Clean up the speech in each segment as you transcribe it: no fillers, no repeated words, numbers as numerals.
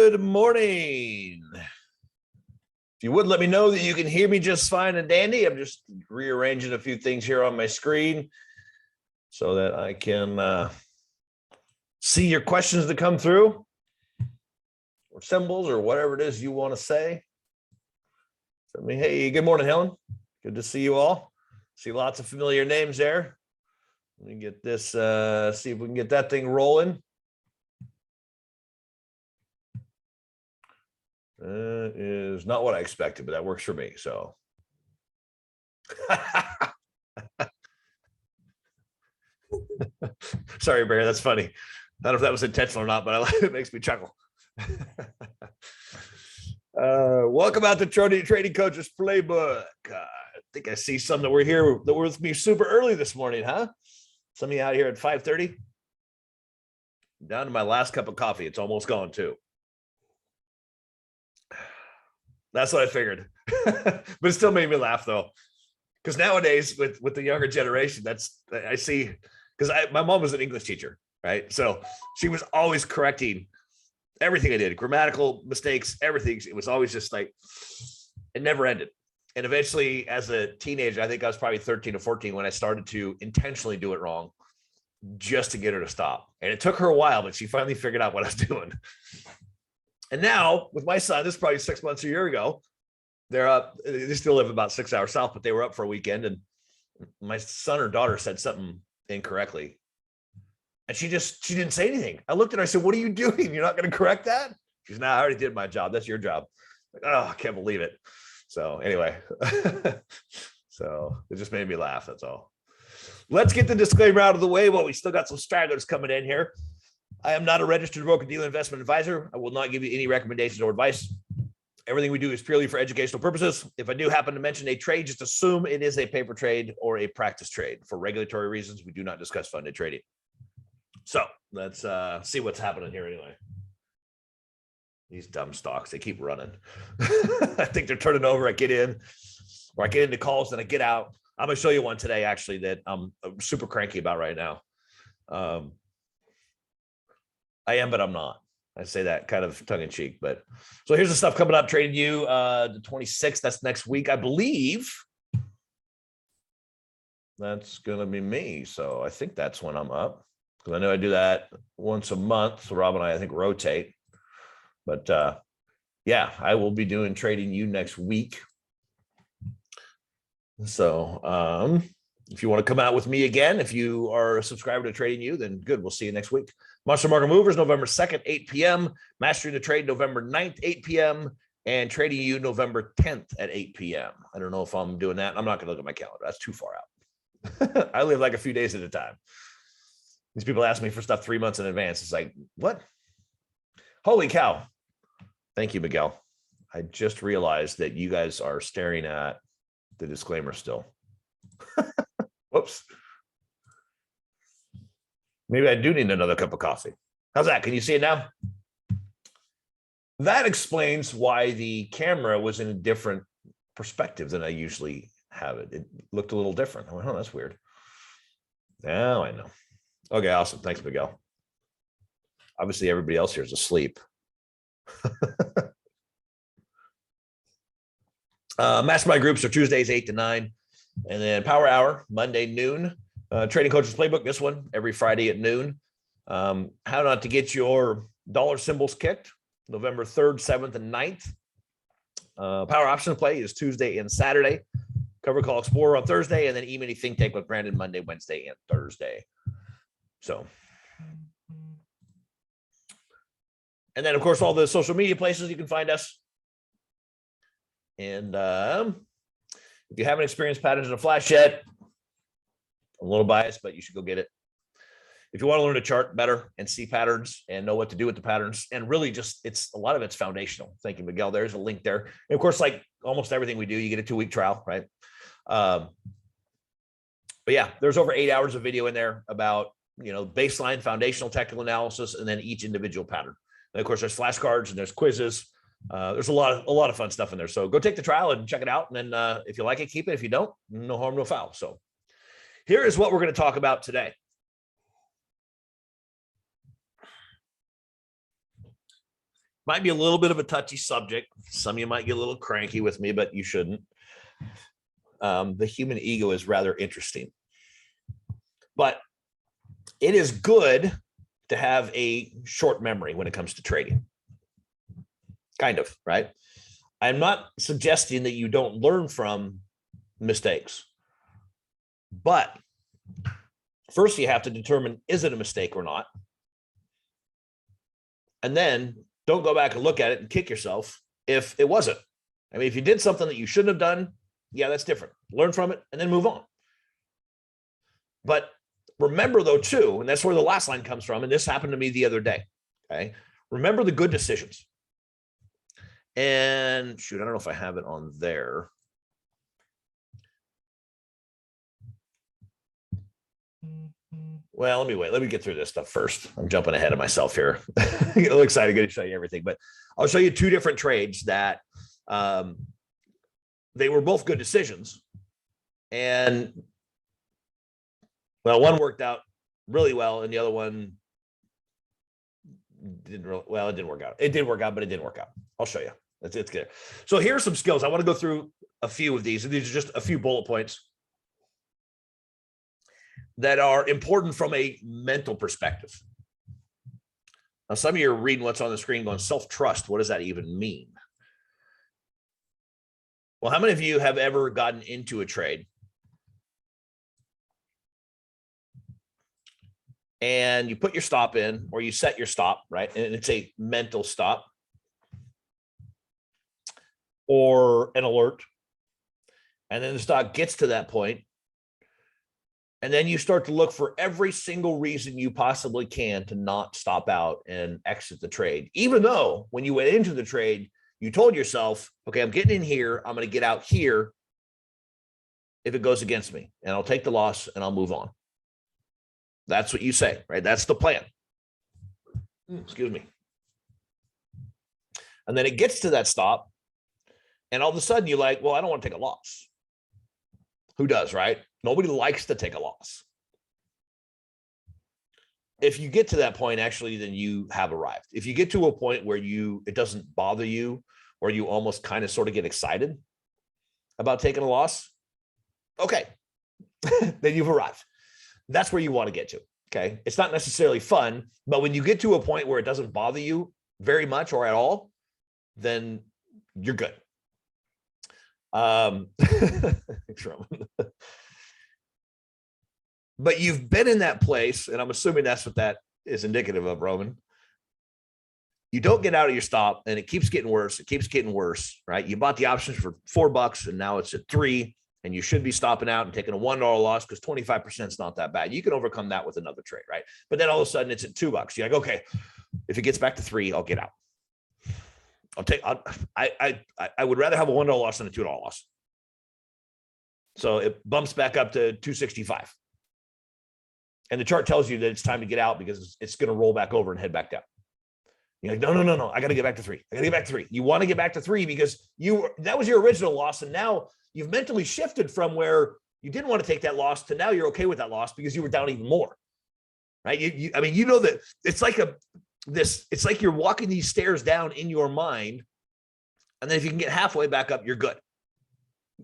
Good morning. If you would let me know that you can hear me just fine and dandy, I'm just rearranging a few things here on my screen so that I can see your questions that come through or symbols or whatever it is you want to say. So, hey, good morning, Helen. Good to see you all. See lots of familiar names there. Let me get this, see if we can get that thing rolling. Is not what I expected, but that works for me. So, sorry, Barry, that's funny. I don't know if that was intentional or not, but it makes me chuckle. Welcome out to Trading Coaches Playbook. I think I see some that were here that were with me super early this morning, huh? Some of you out here at 5:30. Down to my last cup of coffee. It's almost gone too. That's what I figured. But it still made me laugh though. Because nowadays with the younger generation, I see, because my mom was an English teacher, right? So she was always correcting everything I did, grammatical mistakes, everything. It was always just like, it never ended. And eventually as a teenager, I think I was probably 13 or 14 when I started to intentionally do it wrong just to get her to stop. And it took her a while, but she finally figured out what I was doing. And now with my son, this is probably 6 months or a year ago, they're up, they still live about 6 hours south, but they were up for a weekend and my son or daughter said something incorrectly. And she didn't say anything. I looked at her, I said, "What are you doing? You're not going to correct that?" She's, "No, I already did my job. That's your job." Like, oh, I can't believe it. So anyway, so it just made me laugh. That's all. Let's get the disclaimer out of the way while we still got some stragglers coming in here. I am not a registered broker-dealer investment advisor. I will not give you any recommendations or advice. Everything we do is purely for educational purposes. If I do happen to mention a trade, just assume it is a paper trade or a practice trade. For regulatory reasons, we do not discuss funded trading. So let's see what's happening here anyway. These dumb stocks, they keep running. I think they're turning over. I get in, or I get into calls, then I get out. I'm going to show you one today, actually, that I'm super cranky about right now. I am, but I'm not. I say that kind of tongue in cheek, but so here's the stuff coming up. Trading you the 26th. That's next week, I believe. That's going to be me. So I think that's when I'm up, because I know I do that once a month. So Rob and I think, rotate. But yeah, I will be doing Trading You next week. So if you want to come out with me again, if you are a subscriber to Trading You, then good. We'll see you next week. Monster Market Movers, November 2nd, 8 p.m. Mastering the Trade, November 9th, 8 p.m. And Trading You, November 10th at 8 p.m. I don't know if I'm doing that. I'm not going to look at my calendar. That's too far out. I live like a few days at a time. These people ask me for stuff 3 months in advance. It's like, what? Holy cow. Thank you, Miguel. I just realized that you guys are staring at the disclaimer still. Whoops. Maybe I do need another cup of coffee. How's that? Can you see it now? That explains why the camera was in a different perspective than I usually have it. It looked a little different. I went, oh, that's weird. Now I know. Okay, awesome. Thanks, Miguel. Obviously, everybody else here is asleep. Mastermind groups are Tuesdays 8 to 9, and then Power Hour Monday noon. Trading Coaches Playbook, this one every Friday at noon. How not to get your dollar symbols kicked, November 3rd, 7th, and 9th. Power Option Play is Tuesday and Saturday. Cover Call Explorer on Thursday, and then E-Mini Think Tank with Brandon Monday, Wednesday, and Thursday. So, and then of course all the social media places you can find us. And if you haven't experienced patterns in a flash yet, I'm a little biased, but you should go get it. If you want to learn to chart better and see patterns and know what to do with the patterns, and really just, a lot of it's foundational. Thank you, Miguel. There's a link there. And of course, like almost everything we do, you get a 2-week trial, right? But yeah, there's over 8 hours of video in there about, baseline foundational technical analysis, and then each individual pattern. And of course, there's flashcards and there's quizzes. There's a lot of fun stuff in there. So go take the trial and check it out. And then if you like it, keep it. If you don't, no harm, no foul. So here is what we're going to talk about today. Might be a little bit of a touchy subject. Some of you might get a little cranky with me, but you shouldn't. The human ego is rather interesting. But it is good to have a short memory when it comes to trading. Kind of, right? I'm not suggesting that you don't learn from mistakes. But first you have to determine, is it a mistake or not? And then don't go back and look at it and kick yourself if it wasn't. I mean, if you did something that you shouldn't have done, yeah, that's different. Learn from it and then move on. But remember though, too, and that's where the last line comes from, and this happened to me the other day, okay? Remember the good decisions. And shoot, I don't know if I have it on there. Well, let me get through this stuff first. I'm jumping ahead of myself here. I'm a little excited to show you everything, but I'll show you two different trades that they were both good decisions. And well, one worked out really well and the other one didn't really, well, it didn't work out. It did work out, but it didn't work out. I'll show you. It's good. So here's some skills. I want to go through a few of these, and these are just a few bullet points that are important from a mental perspective. Now, some of you are reading what's on the screen going, self-trust, what does that even mean? Well, how many of you have ever gotten into a trade and you put your stop in, or you set your stop, right? And it's a mental stop or an alert. And then the stock gets to that point, and then you start to look for every single reason you possibly can to not stop out and exit the trade. Even though when you went into the trade, you told yourself, okay, I'm getting in here, I'm going to get out here if it goes against me, and I'll take the loss and I'll move on. That's what you say, right? That's the plan. Excuse me. And then it gets to that stop, and all of a sudden you're like, well, I don't want to take a loss. Who does, right? Nobody likes to take a loss. If you get to that point, actually, then you have arrived. If you get to a point where it doesn't bother you, or you almost kind of sort of get excited about taking a loss, okay, then you've arrived. That's where you want to get to, okay? It's not necessarily fun, but when you get to a point where it doesn't bother you very much or at all, then you're good. Thanks, Roman. But you've been in that place, and I'm assuming that's what that is indicative of, Roman. You don't get out of your stop, and it keeps getting worse. It keeps getting worse, right? You bought the options for $4, and now it's at $3, and you should be stopping out and taking a $1 loss because 25% is not that bad. You can overcome that with another trade, right? But then all of a sudden it's at $2. You're like, okay, if it gets back to 3, I'll get out. I would rather have a $1 loss than a $2 loss. So it bumps back up to 265. And the chart tells you that it's time to get out because it's going to roll back over and head back down. You're like, no. I got to get back to 3. I got to get back to 3. You want to get back to 3 because that was your original loss. And now you've mentally shifted from where you didn't want to take that loss to now you're okay with that loss because you were down even more. Right? I mean, you know that it's like it's like you're walking these stairs down in your mind. And then if you can get halfway back up, you're good.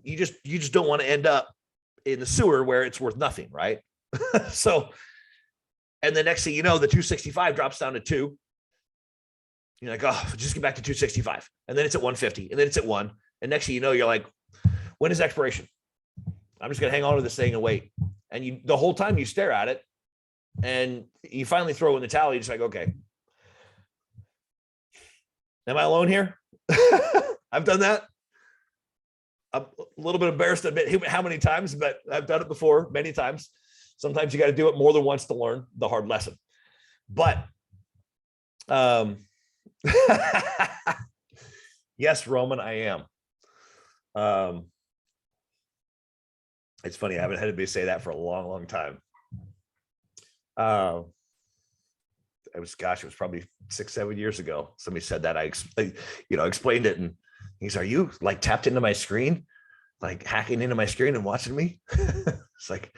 You just don't want to end up in the sewer where it's worth nothing, right? So, and the next thing you know, the 265 drops down to 2. You're like, oh, just get back to 265. And then it's at 150. And then it's at 1. And next thing you know, you're like, when is expiration? I'm just going to hang on to this thing and wait. And the whole time you stare at it and you finally throw in the towel. You're just like, okay, am I alone here? I've done that. I'm a little bit embarrassed to admit how many times, but I've done it before many times. Sometimes you got to do it more than once to learn the hard lesson. But yes, Roman, I am. It's funny. I haven't had anybody say that for a long, long time. It was probably 6-7 years ago. Somebody said that. I explained it, and he's, are you like tapped into my screen, like hacking into my screen and watching me? It's like,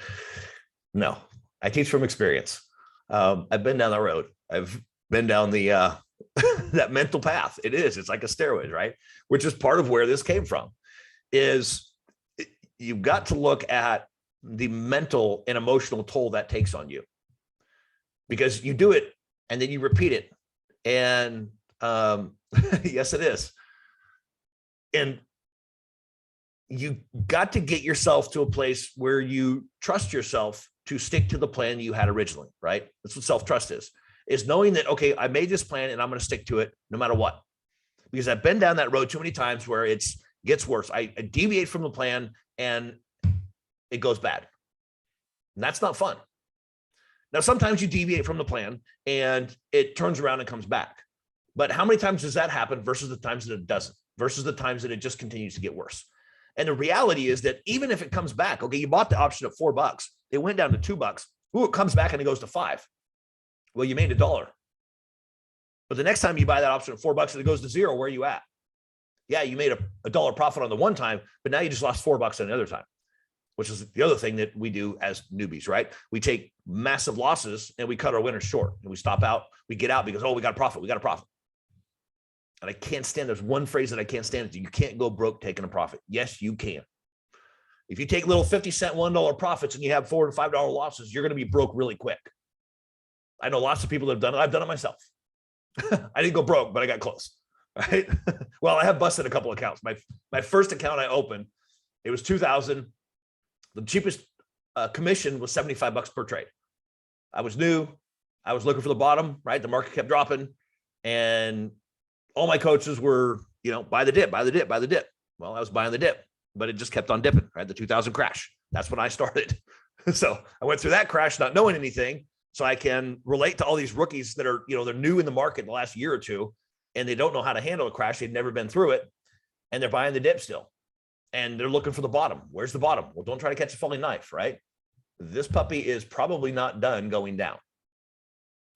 no, I teach from experience. I've been down the road. I've been down the that mental path. It is. It's like a steroid, right? Which is part of where this came from. Is you've got to look at the mental and emotional toll that takes on you, because you do it and then you repeat it. And yes, it is. And you got to get yourself to a place where you trust yourself to stick to the plan you had originally, right? That's what self-trust is knowing that, okay, I made this plan and I'm going to stick to it no matter what. Because I've been down that road too many times where it gets worse. I deviate from the plan and it goes bad. And that's not fun. Now, sometimes you deviate from the plan and it turns around and comes back. But how many times does that happen versus the times that it doesn't, versus the times that it just continues to get worse? And the reality is that even if it comes back, okay, you bought the option at $4, it went down to $2. Ooh, it comes back and it goes to $5. Well, you made $1. But the next time you buy that option at $4 and it goes to $0, where are you at? Yeah, you made a dollar profit on the one time, but now you just lost $4 on another time, which is the other thing that we do as newbies, right? We take massive losses and we cut our winners short and we stop out, we get out because, oh, we got a profit. And I can't stand, there's one phrase that I can't stand. You can't go broke taking a profit. Yes, you can. If you take little 50-cent, $1 profits and you have $4 and $5 losses, you're going to be broke really quick. I know lots of people that have done it. I've done it myself. I didn't go broke, but I got close, right? Well, I have busted a couple accounts. My first account I opened, it was $2,000. The cheapest commission was $75 per trade. I was new. I was looking for the bottom, right? The market kept dropping and all my coaches were, buy the dip, buy the dip, buy the dip. Well, I was buying the dip, but it just kept on dipping, right? The 2000 crash. That's when I started. So I went through that crash, not knowing anything. So I can relate to all these rookies that are, they're new in the market in the last year or two, and they don't know how to handle a crash. They've never been through it. And they're buying the dip still. And they're looking for the bottom. Where's the bottom? Well, don't try to catch a falling knife, right? This puppy is probably not done going down.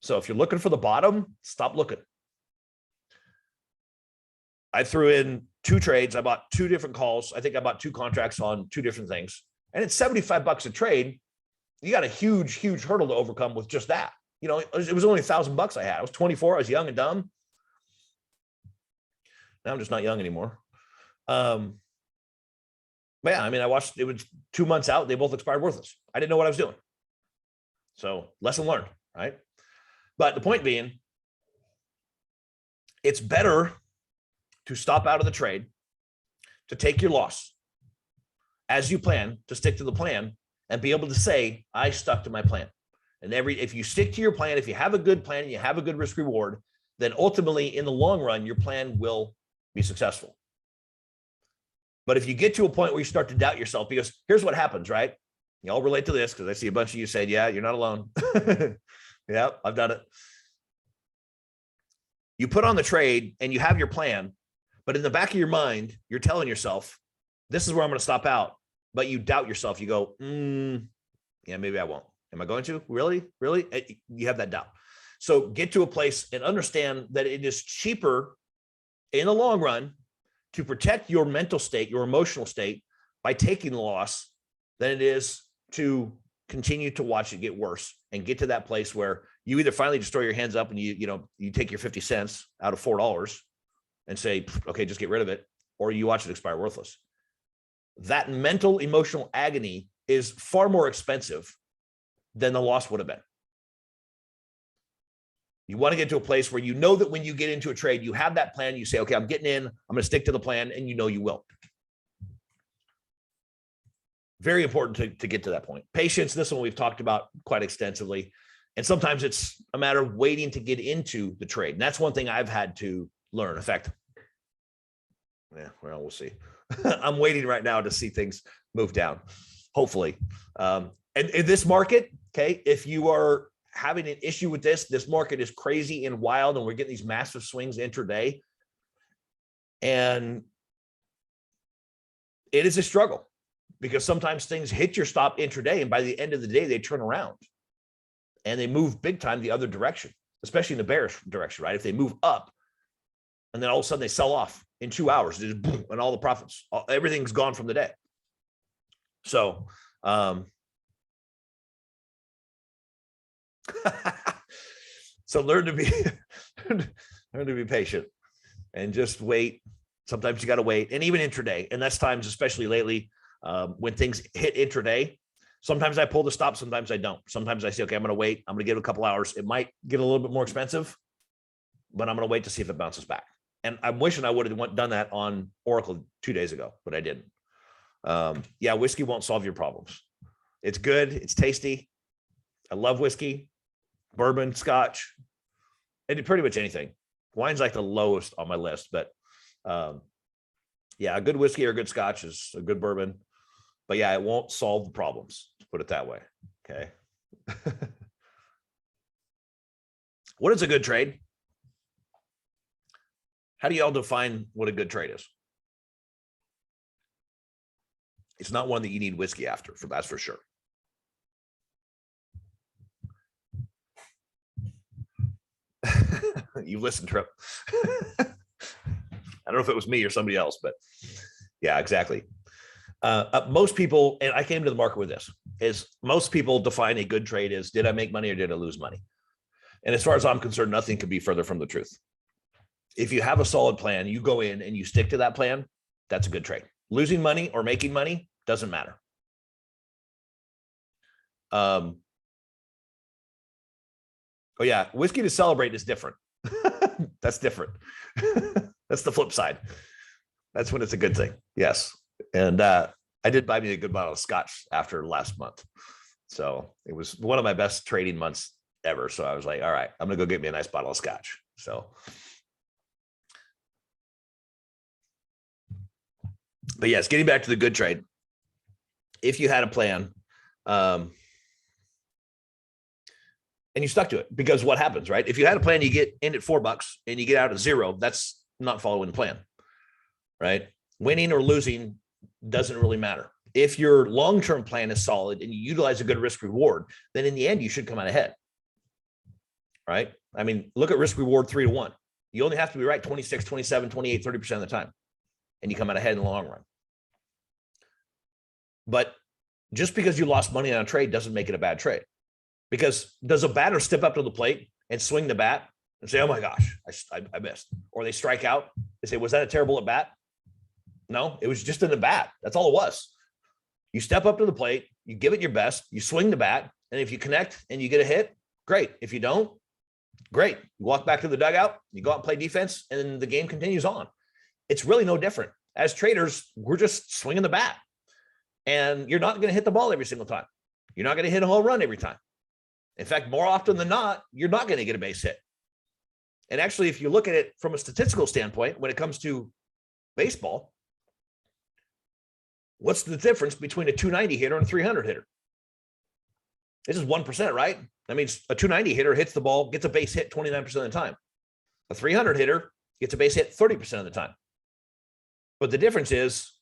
So if you're looking for the bottom, stop looking. I threw in 2 trades. I bought 2 different calls. I think I bought 2 contracts on 2 different things. And it's $75 a trade. You got a huge, huge hurdle to overcome with just that. It was only $1,000 I had. I was 24. I was young and dumb. Now I'm just not young anymore. But yeah, I watched, it was 2 months out. They both expired worthless. I didn't know what I was doing. So lesson learned, right? But the point being, it's better to stop out of the trade, to take your loss as you plan, to stick to the plan and be able to say, I stuck to my plan. And if you stick to your plan, if you have a good plan and you have a good risk reward, then ultimately in the long run, your plan will be successful. But if you get to a point where you start to doubt yourself, because here's what happens, right? Y'all relate to this because I see a bunch of you said, yeah, you're not alone. Yeah, I've done it. You put on the trade and you have your plan, but in the back of your mind, you're telling yourself, this is where I'm going to stop out. But you doubt yourself. You go, yeah, maybe I won't. Am I going to? Really? You have that doubt. So get to a place and understand that it is cheaper in the long run to protect your mental state, your emotional state by taking the loss than it is to continue to watch it get worse and get to that place where you either finally just throw your hands up and you take your 50 cents out of $4 and say, okay, just get rid of it, or you watch it expire worthless. That mental, emotional agony is far more expensive than the loss would have been. You want to get to a place where you know that when you get into a trade, you have that plan. You say, okay, I'm getting in, I'm going to stick to the plan, and you will. Very important to get to that point. Patience, this one we've talked about quite extensively. And sometimes it's a matter of waiting to get into the trade. And that's one thing I've had to learn. In fact, we'll see. I'm waiting right now to see things move down, hopefully. And in this market, okay, if you are having an issue with this market is crazy and wild, and we're getting these massive swings intraday. And it is a struggle because sometimes things hit your stop intraday, and by the end of the day, they turn around and they move big time the other direction, especially in the bearish direction, right? If they move up and then all of a sudden they sell off in 2 hours, just boom, and all the profits, everything's gone from the day. So, so learn to be Learn to be patient and just wait. Sometimes you got to wait, and even intraday. And that's times, especially lately, when things hit intraday. Sometimes I pull the stop. Sometimes I don't. Sometimes I say, okay, I'm going to wait. I'm going to give it a couple hours. It might get a little bit more expensive, but I'm going to wait to see if it bounces back. And I'm wishing I would have done that on Oracle 2 days ago, but I didn't. Yeah, whiskey won't solve your problems. It's good. It's tasty. I love whiskey, bourbon, scotch, and pretty much anything. Wine's like the lowest on my list, but yeah, a good whiskey or a good scotch is a good bourbon. But yeah, it won't solve the problems, to put it that way. Okay. What is a good trade? How do y'all define what a good trade is? It's not one that you need whiskey after, that's for sure. You listened, Trip. I don't know if it was me or somebody else, but yeah, exactly. Most people, and I came to the market with this, is most people define a good trade as, did I make money or did I lose money? And as far as I'm concerned, nothing could be further from the truth. If you have a solid plan, you go in and you stick to that plan, that's a good trade. Losing money or making money doesn't matter. Oh yeah, whiskey to celebrate is different. That's different. That's the flip side. That's when it's a good thing. Yes. And I did buy me a good bottle of scotch after last month. So it was one of my best trading months ever. So I was like, all right, I'm going to go get me a nice bottle of scotch. So, but yes, getting back to the good trade. If you had a plan, and you stuck to it, because what happens, right? If you had a plan, you get in at $4 and you get out at 0, that's not following the plan, right? Winning or losing doesn't really matter. If your long-term plan is solid and you utilize a good risk reward, then in the end, you should come out ahead, right? I mean, look at risk reward 3-to-1. You only have to be right 26, 27, 28, 30% of the time, and you come out ahead in the long run. But just because you lost money on a trade doesn't make it a bad trade. Because does a batter step up to the plate and swing the bat and say, oh my gosh, I missed? Or they strike out. They say, was that a terrible at bat? No, it was just an at bat. That's all it was. You step up to the plate, you give it your best, you swing the bat, and if you connect and you get a hit, great. If you don't, great. You walk back to the dugout, you go out and play defense, and then the game continues on. It's really no different. As traders, we're just swinging the bat. And you're not going to hit the ball every single time. You're not going to hit a home run every time. In fact, more often than not, you're not going to get a base hit. And actually, if you look at it from a statistical standpoint, when it comes to baseball, what's the difference between a 290 hitter and a 300 hitter? This is 1%, right? That means a 290 hitter hits the ball, gets a base hit 29% of the time. A 300 hitter gets a base hit 30% of the time. But the difference is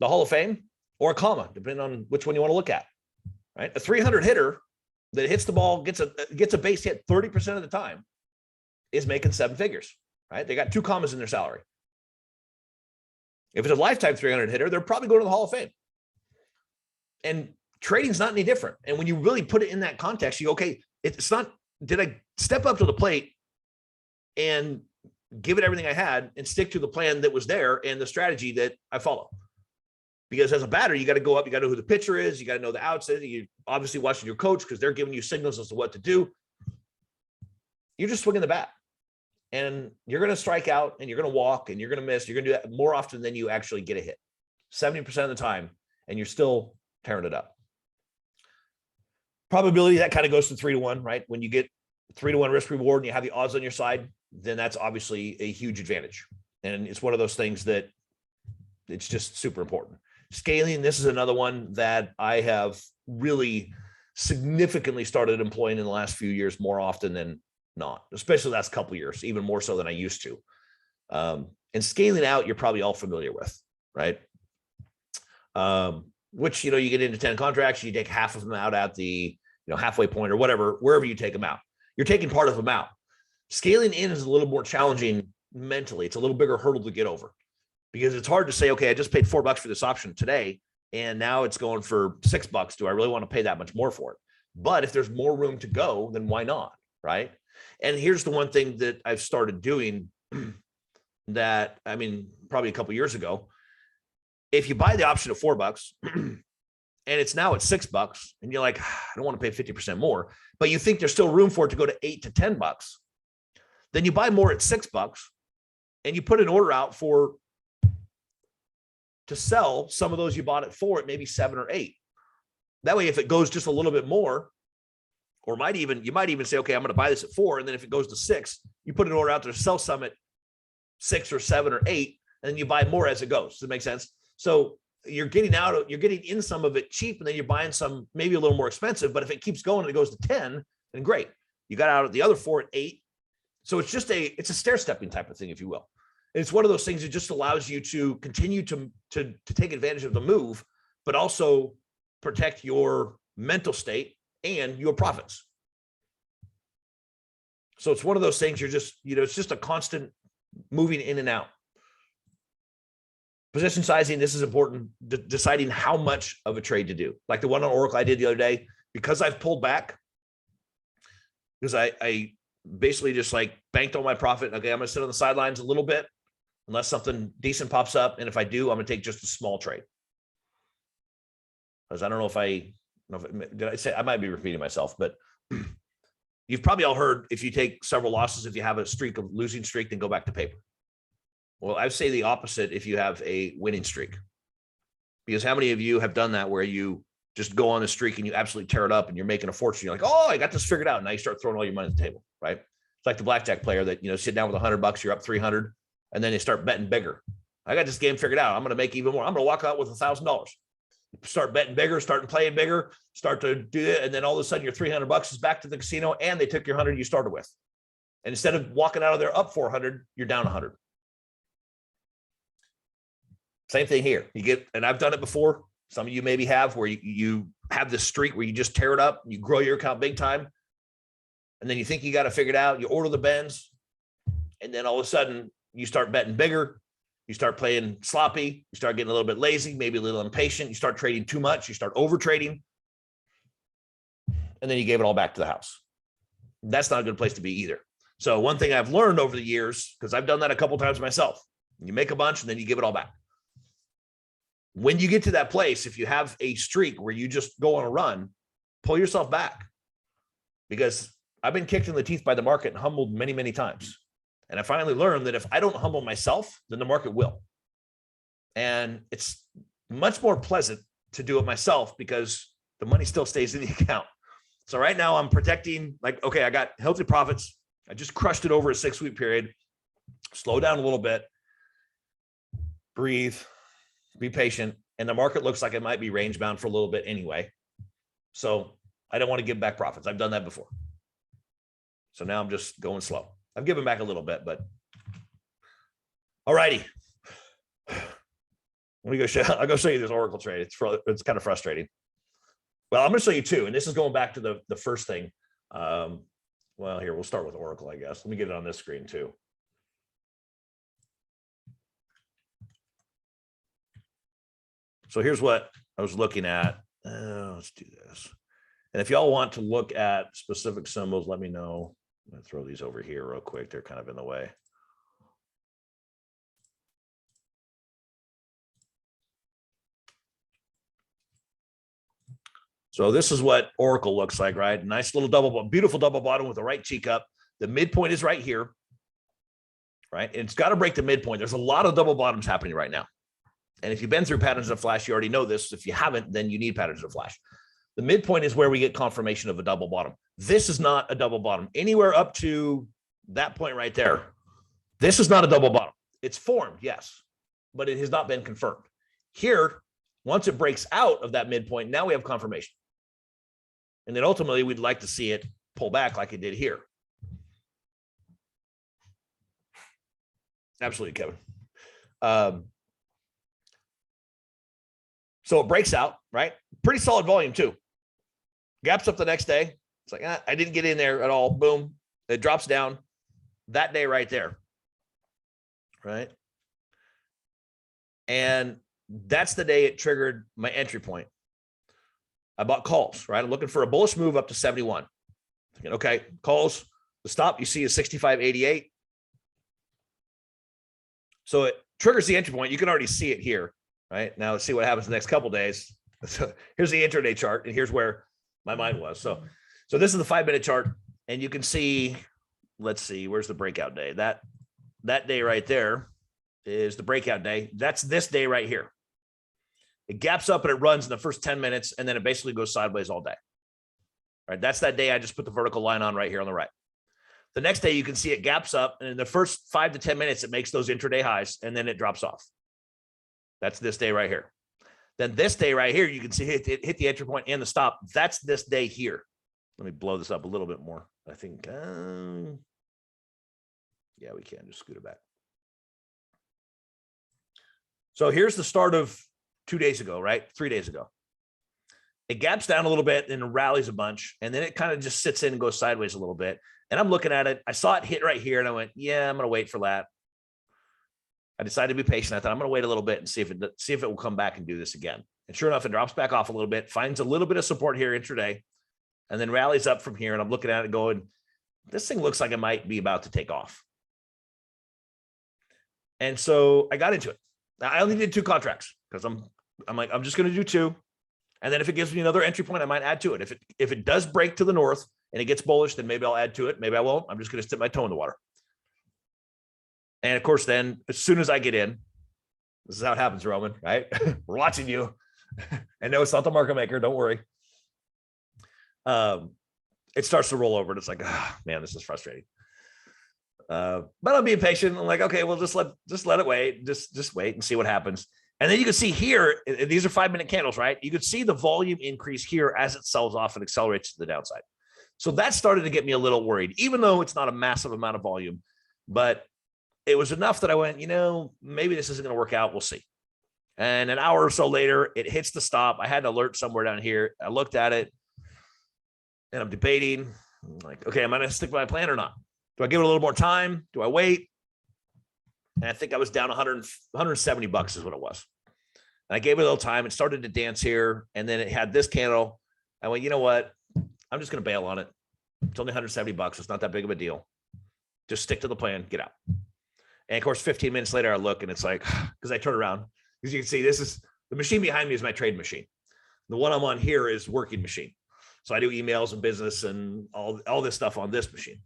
the Hall of Fame or a comma, depending on which one you want to look at, right? A 300 hitter that hits the ball, gets a base hit 30% of the time is making 7 figures, right? They got 2 commas in their salary. If it's a lifetime 300 hitter, they're probably going to the Hall of Fame. And trading's not any different. And when you really put it in that context, you go, okay, it's not, did I step up to the plate and give it everything I had and stick to the plan that was there and the strategy that I follow? Because as a batter, you got to go up, you got to know who the pitcher is, you got to know the outs. You're obviously watching your coach because they're giving you signals as to what to do. You're just swinging the bat. And you're going to strike out and you're going to walk and you're going to miss. You're going to do that more often than you actually get a hit. 70% of the time, and you're still tearing it up. Probability, that kind of goes to 3-to-1, right? When you get 3-to-1 risk reward and you have the odds on your side, then that's obviously a huge advantage. And it's one of those things that it's just super important. Scaling, this is another one that I have really significantly started employing in the last few years more often than not, especially the last couple of years, even more so than I used to. And scaling out, you're probably all familiar with, right? Which, you get into 10 contracts, you take half of them out at the, halfway point or whatever, wherever you take them out. You're taking part of them out. Scaling in is a little more challenging mentally. It's a little bigger hurdle to get over because it's hard to say, okay, I just paid $4 for this option today, and now it's going for $6. Do I really want to pay that much more for it? But if there's more room to go, then why not, right? And here's the one thing that I've started doing that, I mean, probably a couple of years ago, if you buy the option at $4 and it's now at $6 and you're like, I don't want to pay 50% more, but you think there's still room for it to go to $8 to $10, then you buy more at $6 and you put an order out to sell some of those you bought at 4 at maybe 7 or 8. That way, if it goes just a little bit more, or you might even say, okay, I'm going to buy this at 4. And then if it goes to 6, you put an order out there to sell some at 6 or 7 or 8, and then you buy more as it goes. Does that make sense? So you're getting in some of it cheap, and then you're buying some maybe a little more expensive. But if it keeps going and it goes to 10, then great. You got out of the other 4 at 8. So it's just it's a stair-stepping type of thing, if you will. It's one of those things that just allows you to continue to take advantage of the move, but also protect your mental state and your profits. So it's one of those things it's just a constant moving in and out. Position sizing, this is important, deciding how much of a trade to do. Like the one on Oracle I did the other day, because I've pulled back, because I basically just like banked all my profit. Okay, I'm going to sit on the sidelines a little bit unless something decent pops up. And if I do, I'm going to take just a small trade. Because I don't know did I say, I might be repeating myself, but you've probably all heard, if you take several losses, if you have a losing streak, then go back to paper. Well, I would say the opposite if you have a winning streak. Because how many of you have done that where you just go on a streak and you absolutely tear it up and you're making a fortune? You're like, oh, I got this figured out. And now you start throwing all your money at the table, right? It's like the blackjack player that, sit down with $100, you're up 300, and then you start betting bigger. I got this game figured out. I'm going to make even more. I'm going to walk out with $1,000. Start betting bigger, start playing bigger, start to do it. And then all of a sudden your $300 is back to the casino and they took your 100 you started with. And instead of walking out of there up 400, you're down 100. Same thing here. And I've done it before. Some of you maybe have, where you have this streak where you just tear it up, you grow your account big time. And then you think you got it figured out. You order the bends. And then all of a sudden you start betting bigger. You start playing sloppy. You start getting a little bit lazy, maybe a little impatient. You start trading too much. You start over trading. And then you gave it all back to the house. That's not a good place to be either. So one thing I've learned over the years, because I've done that a couple of times myself, you make a bunch and then you give it all back. When you get to that place, if you have a streak where you just go on a run, pull yourself back. Because I've been kicked in the teeth by the market and humbled many, many times. And I finally learned that if I don't humble myself, then the market will. And it's much more pleasant to do it myself because the money still stays in the account. So right now I'm protecting, like, okay, I got healthy profits. I just crushed it over a 6-week period. Slow down a little bit, breathe, be patient. And the market looks like it might be range bound for a little bit anyway. So I don't want to give back profits. I've done that before. So now I'm just going slow. I've given back a little bit, but all righty. I'll go show you this Oracle trade. It's kind of frustrating. Well, I'm going to show you two, and this is going back to the first thing. Well, here, we'll start with Oracle, I guess. Let me get it on this screen too. So here's what I was looking at. Let's do this. And if y'all want to look at specific symbols, let me know. I'm going to throw these over here real quick. They're kind of in the way. So this is what Oracle looks like, right? Nice little beautiful double bottom with the right cheek up. The midpoint is right here, right? And it's got to break the midpoint. There's a lot of double bottoms happening right now. And if you've been through patterns of flash, you already know this. If you haven't, then you need patterns of flash. The midpoint is where we get confirmation of a double bottom. This is not a double bottom. Anywhere up to that point right there, this is not a double bottom. It's formed, yes, but it has not been confirmed. Here, once it breaks out of that midpoint, now we have confirmation. And then ultimately, we'd like to see it pull back like it did here. Absolutely, Kevin. So it breaks out, right? Pretty solid volume too. Gaps up the next day. It's like, I didn't get in there at all. Boom. It drops down that day right there. Right. And that's the day it triggered my entry point. I bought calls, right? I'm looking for a bullish move up to 71. Thinking, okay, calls, The stop you see is 65.88. So it triggers the entry point. You can already see it here, right? Now let's see what happens the next couple of days. So here's the intraday chart, and here's where my mind was. So this is the 5-minute chart, and you can see, let's see, where's the breakout day? That day right there is the breakout day. That's this day right here. It gaps up and it runs in the first 10 minutes, and then it basically goes sideways all day. Right? That's that day I just put the vertical line on right here on the right. The next day, you can see it gaps up, and in the first 5 to 10 minutes, it makes those intraday highs, and then it drops off. That's this day right here. Then this day right here, you can see it hit the entry point and the stop. That's this day here. Let me blow this up a little bit more. I think, yeah, we can just scoot it back. So here's the start of 2 days ago, right? 3 days ago. It gaps down a little bit and rallies a bunch, and then it kind of just sits in and goes sideways a little bit. And I'm looking at it. I saw it hit right here, and I went, yeah, I'm going to wait for that. I decided to be patient. I thought I'm going to wait a little bit and see if it will come back and do this again. And sure enough, it drops back off a little bit, finds a little bit of support here intraday, and then rallies up from here. And I'm looking at it going, this thing looks like it might be about to take off. And so I got into it. Now, I only did 2 contracts because I'm like, I'm just going to do 2. And then if it gives me another entry point, I might add to it. If it does break to the north and it gets bullish, then maybe I'll add to it. Maybe I won't. I'm just going to stick my toe in the water. And of course, then as soon as I get in, this is how it happens, Roman, right? We're watching you. And no, it's not the market maker. Don't worry. It starts to roll over, and it's like, oh, man, this is frustrating. But I'm being patient. I'm like, okay, well, just let it wait. Just wait and see what happens. And then you can see here, these are 5-minute candles, right? You can see the volume increase here as it sells off and accelerates to the downside. So that started to get me a little worried, even though it's not a massive amount of volume, but it was enough that I went, maybe this isn't going to work out. We'll see. And an hour or so later, it hits the stop. I had an alert somewhere down here. I looked at it and I'm debating. I'm like, okay, am I going to stick with my plan or not? Do I give it a little more time? Do I wait? And I think I was down 170 bucks is what it was. And I gave it a little time. It started to dance here. And then it had this candle. I went, you know what? I'm just going to bail on it. It's only 170 bucks. It's not that big of a deal. Just stick to the plan. Get out. And of course, 15 minutes later, I look and it's like, because I turn around, because you can see this is the machine behind me is my trade machine. The one I'm on here is working machine. So I do emails and business and all this stuff on this machine.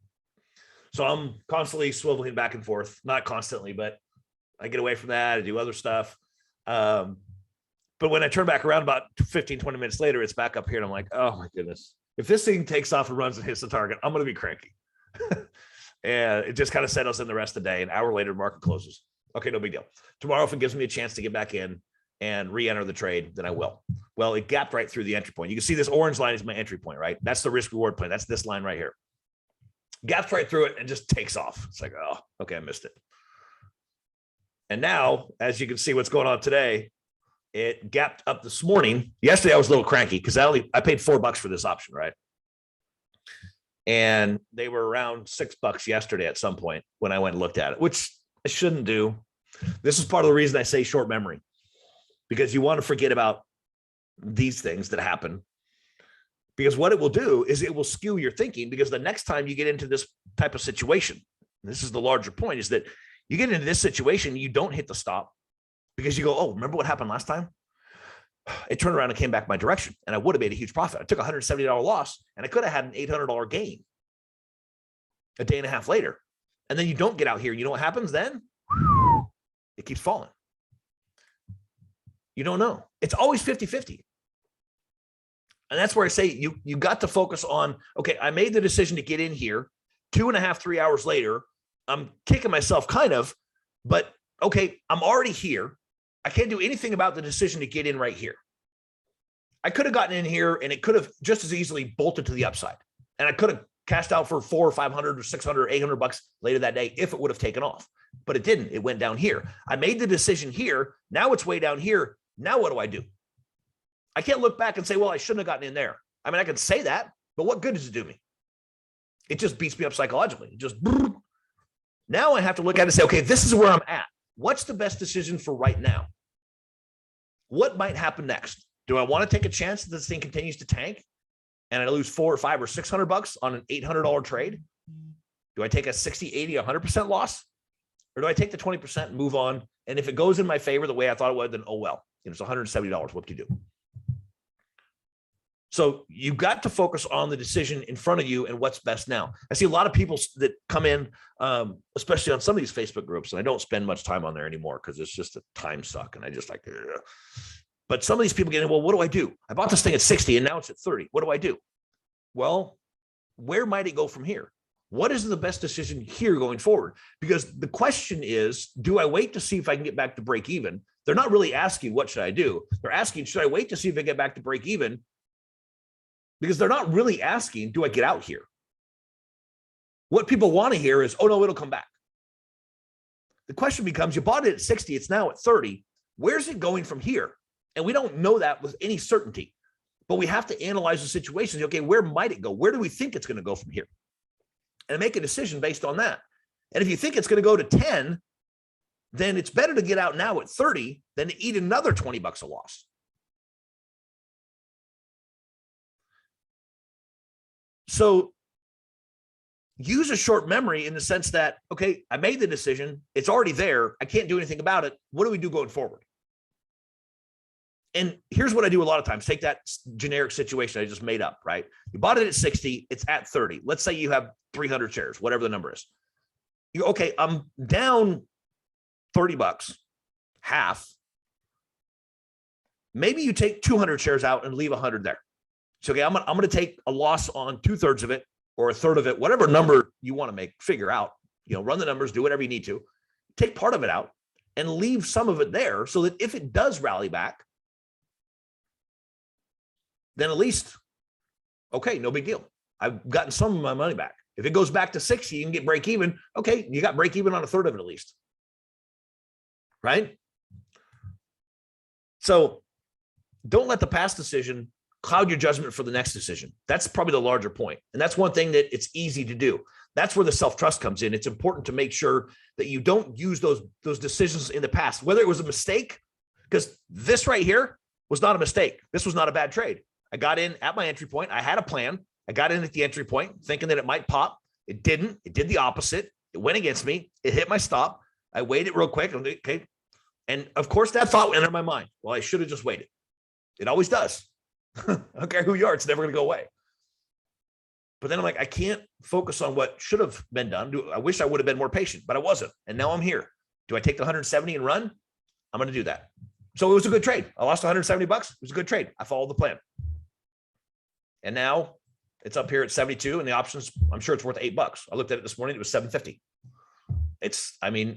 So I'm constantly swiveling back and forth, not constantly, but I get away from that. I do other stuff. But when I turn back around about 15, 20 minutes later, it's back up here. And I'm like, oh my goodness. If this thing takes off and runs and hits the target, I'm going to be cranky. And it just kind of settles in the rest of the day. An hour later, market closes. Okay, no big deal. Tomorrow, if it gives me a chance to get back in and re-enter the trade, then I will. Well, it gapped right through the entry point. You can see this orange line is my entry point, right? That's the risk reward plan. That's this line right here. Gaps right through it and just takes off. It's like, oh, okay, I missed it. And now, as you can see what's going on today, it gapped up this morning. Yesterday, I was a little cranky because I paid $4 for this option, right? And they were around $6 yesterday at some point when I went and looked at it, which I shouldn't do. This is part of the reason I say short memory, because you want to forget about these things that happen. Because what it will do is it will skew your thinking, because the next time you get into this type of situation, this is the larger point, is that you get into this situation, you don't hit the stop because you go, oh, remember what happened last time? It turned around and came back my direction, and I would have made a huge profit. I took a $170 loss, and I could have had an $800 gain a day and a half later. And then you don't get out here. You know what happens then? It keeps falling. You don't know. It's always 50-50. And that's where I say you got to focus on, okay, I made the decision to get in here. 2.5, 3 hours later, I'm kicking myself kind of, but okay, I'm already here. I can't do anything about the decision to get in right here. I could have gotten in here and it could have just as easily bolted to the upside. And I could have cashed out for $400 or $500 or $600 or $800 later that day if it would have taken off, but it didn't. It went down here. I made the decision here. Now it's way down here. Now what do I do? I can't look back and say, well, I shouldn't have gotten in there. I mean, I can say that, but what good does it do me? It just beats me up psychologically. It just, now I have to look at it and say, okay, this is where I'm at. What's the best decision for right now? What might happen next? Do I want to take a chance that this thing continues to tank and I lose $400 or $500 or $600 on an $800 trade? Do I take a 60, 80, 100% loss? Or do I take the 20% and move on? And if it goes in my favor the way I thought it would, then oh well. It's $170. What do you do? So you've got to focus on the decision in front of you and what's best now. I see a lot of people that come in, especially on some of these Facebook groups, and I don't spend much time on there anymore because it's just a time suck. And I just like, ugh. But some of these people get in, well, what do I do? I bought this thing at 60 and now it's at 30. What do I do? Well, where might it go from here? What is the best decision here going forward? Because the question is, do I wait to see if I can get back to break even? They're not really asking, what should I do? They're asking, should I wait to see if I get back to break even? Because they're not really asking, do I get out here? What people want to hear is, oh no, it'll come back. The question becomes, you bought it at 60, it's now at 30. Where's it going from here? And we don't know that with any certainty, but we have to analyze the situation. Okay, where might it go? Where do we think it's going to go from here? And make a decision based on that. And if you think it's going to go to 10, then it's better to get out now at 30 than to eat another 20 bucks a loss. So use a short memory in the sense that, okay, I made the decision. It's already there. I can't do anything about it. What do we do going forward? And here's what I do a lot of times. Take that generic situation I just made up, right? You bought it at 60, it's at 30. Let's say you have 300 shares, whatever the number is. You go, okay, I'm down 30 bucks, half. Maybe you take 200 shares out and leave 100 there. So, okay, I'm going to take a loss on 2/3 of it or a third of it, whatever number you want to make, figure out, run the numbers, do whatever you need to. Take part of it out and leave some of it there so that if it does rally back, then at least, okay, no big deal. I've gotten some of my money back. If it goes back to 60, you can get break even. Okay, you got break even on a third of it at least. Right? So don't let the past decision cloud your judgment for the next decision. That's probably the larger point. And that's one thing that it's easy to do. That's where the self-trust comes in. It's important to make sure that you don't use those decisions in the past, whether it was a mistake, because this right here was not a mistake. This was not a bad trade. I got in at my entry point. I had a plan. I got in at the entry point thinking that it might pop. It didn't. It did the opposite. It went against me. It hit my stop. I waited real quick. Okay. And of course, that thought entered my mind. Well, I should have just waited. It always does. I don't care who you are. It's never going to go away. But then I'm like, I can't focus on what should have been done. I wish I would have been more patient, but I wasn't. And now I'm here. Do I take the 170 and run? I'm going to do that. So it was a good trade. I lost 170 bucks. It was a good trade. I followed the plan. And now it's up here at 72 and the options, I'm sure it's worth $8. I looked at it this morning. It was 750.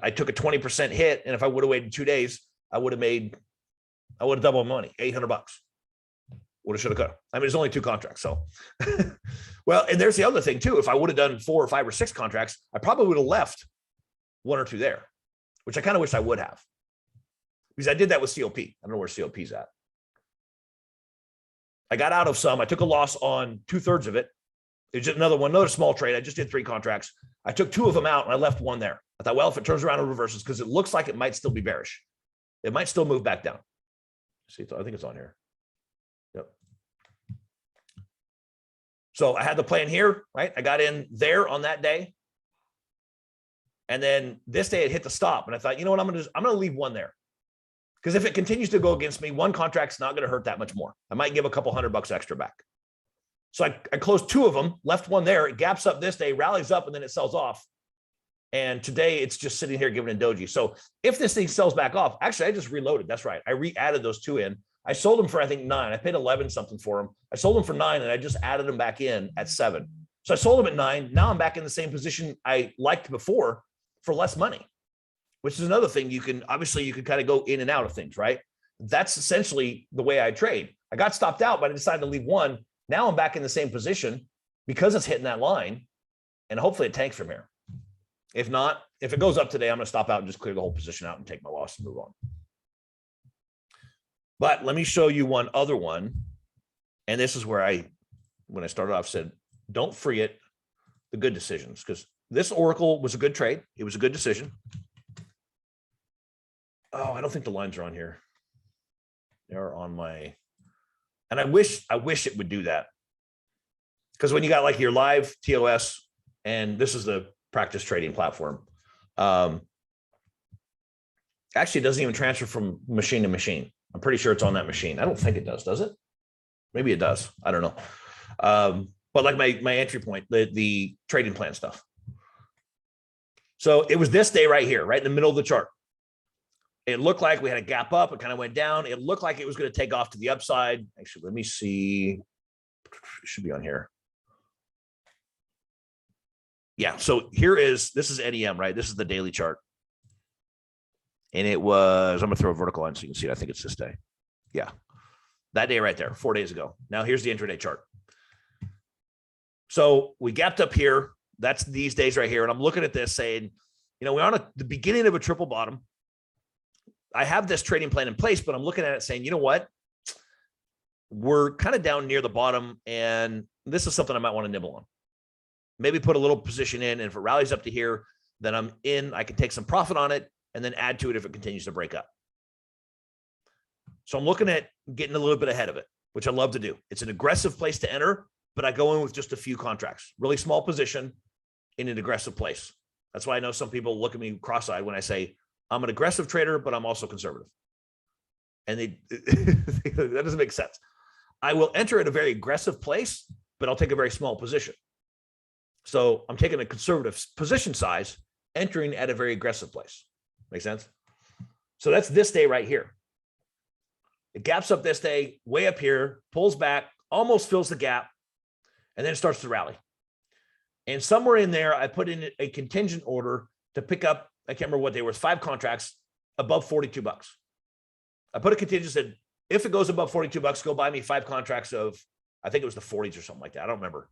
I took a 20% hit. And if I would have waited 2 days, I would have doubled my money, $800. Would have, should have, could have. There's only 2 contracts. So, well, and there's the other thing too. If I would have done 4 or 5 or 6 contracts, I probably would have left 1 or 2 there, which I kind of wish I would have, because I did that with COP. I don't know where COP's at. I got out of some. I took a loss on 2/3 of it. It's just another small trade. I just did 3 contracts. I took 2 of them out and I left 1 there. I thought, well, if it turns around and reverses, because it looks like it might still be bearish. It might still move back down. See, I think it's on here. Yep. So I had the plan here, right? I got in there on that day. And then this day it hit the stop. And I thought, you know what? I'm going to leave 1 there. Because if it continues to go against me, 1 contract's not going to hurt that much more. I might give a couple $100 extra back. So I closed 2 of them, left 1 there. It gaps up this day, rallies up, and then it sells off. And today it's just sitting here giving a doji. So if this thing sells back off, actually, I just reloaded. That's right. I re-added those 2 in. I sold them for, I think, 9. I paid 11 something for them. I sold them for 9, and I just added them back in at 7. So I sold them at 9. Now I'm back in the same position I liked before for less money, which is another thing. You can kind of go in and out of things, right? That's essentially the way I trade. I got stopped out, but I decided to leave 1. Now I'm back in the same position because it's hitting that line, and hopefully it tanks from here. If not, if it goes up today, I'm going to stop out and just clear the whole position out and take my loss and move on. But let me show you one other one. And this is where when I started off, said, don't forget the good decisions, because this Oracle was a good trade. It was a good decision. Oh, I don't think the lines are on here. They're on my, and I wish it would do that. Because when you got like your live TOS, and this is the practice trading platform. Actually, it doesn't even transfer from machine to machine. I'm pretty sure it's on that machine. I don't think it does it? Maybe it does. I don't know. But like my entry point, the trading plan stuff. So it was this day right here, right in the middle of the chart. It looked like we had a gap up. It kind of went down. It looked like it was going to take off to the upside. Actually, let me see. It should be on here. Yeah. So this is NEM, right? This is the daily chart. And it was, I'm going to throw a vertical line so you can see it. I think it's this day. Yeah. That day right there, 4 days ago. Now here's the intraday chart. So we gapped up here. That's these days right here. And I'm looking at this saying, we're on the beginning of a triple bottom. I have this trading plan in place, but I'm looking at it saying, you know what? We're kind of down near the bottom, and this is something I might want to nibble on. Maybe put a little position in, and if it rallies up to here, then I'm in. I can take some profit on it and then add to it if it continues to break up. So I'm looking at getting a little bit ahead of it, which I love to do. It's an aggressive place to enter, but I go in with just a few contracts, really small position in an aggressive place. That's why I know some people look at me cross-eyed when I say, I'm an aggressive trader, but I'm also conservative. And that doesn't make sense. I will enter at a very aggressive place, but I'll take a very small position. So I'm taking a conservative position size, entering at a very aggressive place. Make sense? So that's this day right here. It gaps up this day, way up here, pulls back, almost fills the gap, and then it starts to rally. And somewhere in there, I put in a contingent order to pick up, I can't remember what they were, 5 contracts above $42. I put a contingent, said, if it goes above $42, go buy me 5 contracts of, I think it was the 40s or something like that. I don't remember.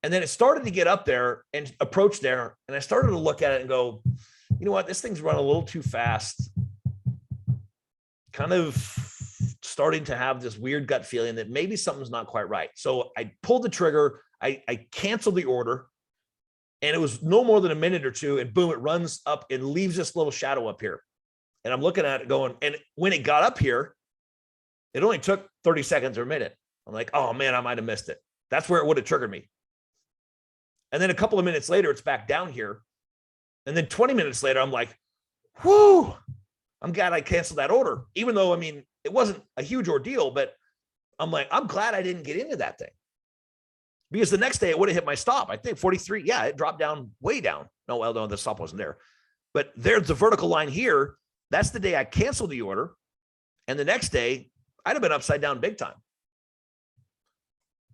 And then it started to get up there and approach there. And I started to look at it and go, you know what? This thing's run a little too fast. Kind of starting to have this weird gut feeling that maybe something's not quite right. So I pulled the trigger. I canceled the order. And it was no more than a minute or two. And boom, it runs up and leaves this little shadow up here. And I'm looking at it going, and when it got up here, it only took 30 seconds or a minute. I'm like, oh man, I might have missed it. That's where it would have triggered me. And then a couple of minutes later, it's back down here. And then 20 minutes later, I'm like, whoo, I'm glad I canceled that order. Even though, it wasn't a huge ordeal, but I'm like, I'm glad I didn't get into that thing. Because the next day it would have hit my stop. I think 43. Yeah, it dropped down, way down. No, well, no, the stop wasn't there. But there's the vertical line here. That's the day I canceled the order. And the next day, I'd have been upside down big time.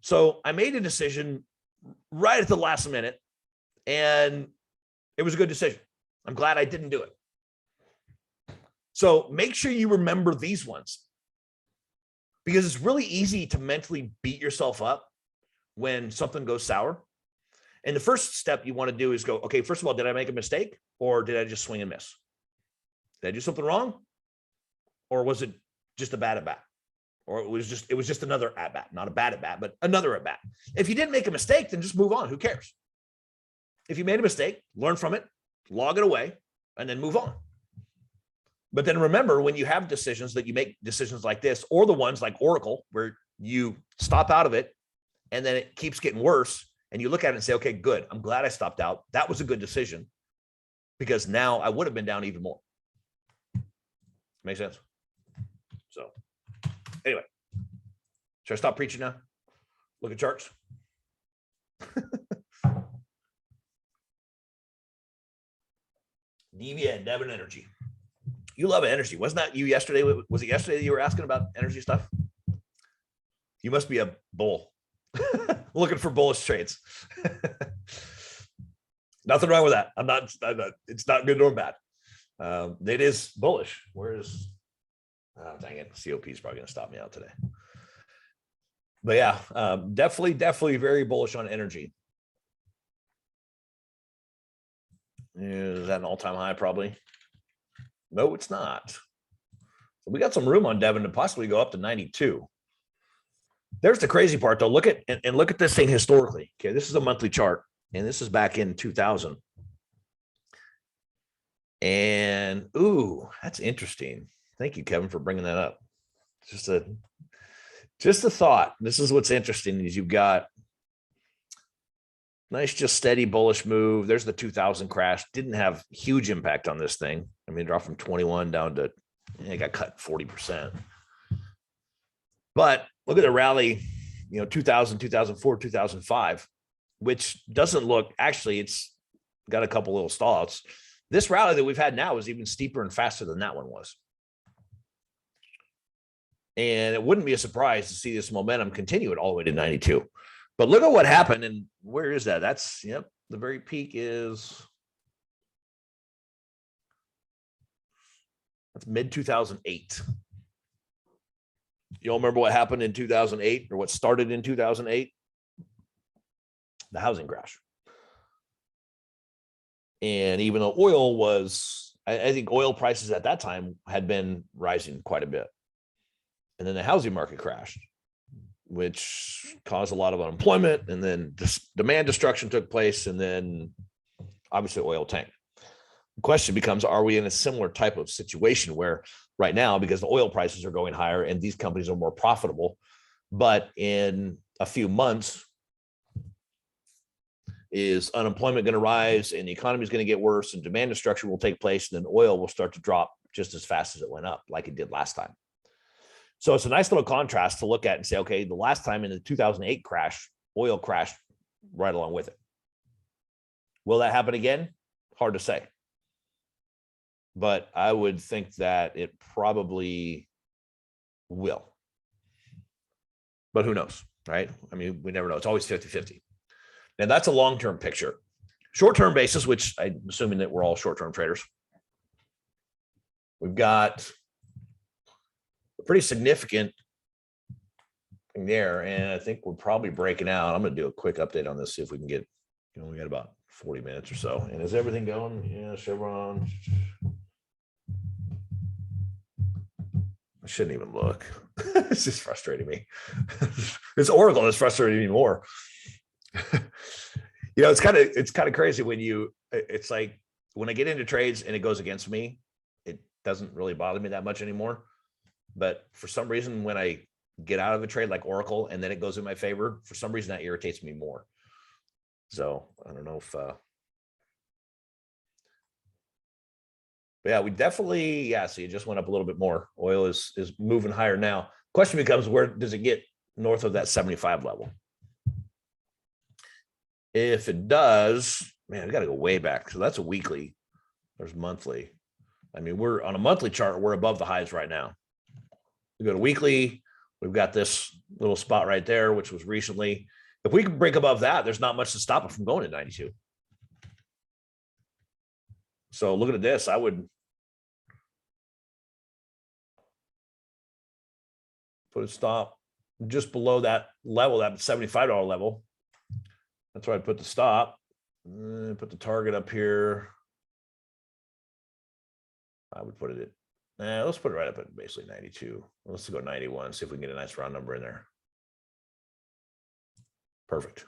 So I made a decision right at the last minute, and it was a good decision. I'm glad I didn't do it. So make sure you remember these ones, because it's really easy to mentally beat yourself up when something goes sour. And the first step you want to do is go, okay, first of all, did I make a mistake, or did I just swing and miss? Did I do something wrong? Or was it just a bad at bat? Or it was just another at bat, not a bad at bat, but another at bat. If you didn't make a mistake, then just move on. Who cares? If you made a mistake, learn from it, log it away, and then move on. But then remember, when you have decisions, that you make decisions like this, or the ones like Oracle, where you stop out of it and then it keeps getting worse, and you look at it and say, okay, good. I'm glad I stopped out. That was a good decision, because now I would have been down even more. Make sense? So anyway, should I stop preaching now? Look at charts. DVN, Devon Energy. You love energy. Wasn't that you yesterday? Was it yesterday that you were asking about energy stuff? You must be a bull. Looking for bullish trades. Nothing wrong with that. I'm not, it's not good nor bad. It is bullish. Whereas, oh, dang it, COP is probably going to stop me out today. But yeah, definitely very bullish on energy. Is that an all-time high? Probably. No, it's not. So we got some room on Devon to possibly go up to 92. There's the crazy part, though. Look at this thing historically. Okay, this is a monthly chart, and this is back in 2000. And ooh, that's interesting. Thank you, Kevin, for bringing that up. Just a thought. This is what's interesting is you've got Nice, just steady bullish move. There's the 2000 crash. Didn't have huge impact on this thing. I mean, it dropped from 21 down to, it got cut 40%. But look at the rally, 2000, 2004, 2005, which doesn't look, actually, it's got a couple little stallouts. This rally that we've had now is even steeper and faster than that one was. And it wouldn't be a surprise to see this momentum continue it all the way to 92. But look at what happened. And where is that? That's, the very peak is, that's mid 2008. You all remember what happened in 2008 or what started in 2008? The housing crash. And even though oil was, I think oil prices at that time had been rising quite a bit. And then the housing market crashed, which caused a lot of unemployment. And then demand destruction took place. And then obviously oil tanked. The question becomes, are we in a similar type of situation where right now, because the oil prices are going higher and these companies are more profitable, but in a few months, is unemployment going to rise and the economy is going to get worse and demand destruction will take place, and then oil will start to drop just as fast as it went up, like it did last time. So it's a nice little contrast to look at and say, okay, the last time in the 2008 crash, oil crashed right along with it. Will that happen again? Hard to say. But I would think that it probably will. But who knows, right? I mean, we never know. It's always 50-50. And that's a long-term picture. Short-term basis, which I'm assuming that we're all short-term traders. We've got a pretty significant thing there. And I think we're probably breaking out. I'm going to do a quick update on this, see if we can get, we got about 40 minutes or so. And is everything going? Yeah, Chevron. I shouldn't even look. It's just frustrating me. It's Oracle that's frustrating me more. It's kind of crazy when it's like when I get into trades and it goes against me, it doesn't really bother me that much anymore. But for some reason, when I get out of a trade like Oracle and then it goes in my favor, for some reason that irritates me more. So I don't know if, but yeah, we definitely, so you just went up a little bit more. Oil is moving higher now. Question becomes, where does it get north of that 75 level? If it does, man, we got to go way back. So that's a weekly. There's monthly. I mean, we're on a monthly chart. We're above the highs right now. We go to weekly. We've got this little spot right there, which was recently. If we can break above that, there's not much to stop it from going to 92. So looking at this, I would put a stop just below that level, that $75 level. That's where I'd put the stop. Put the target up here. I would put it at, let's put it right up at basically 92. Let's go 91, see if we can get a nice round number in there. Perfect.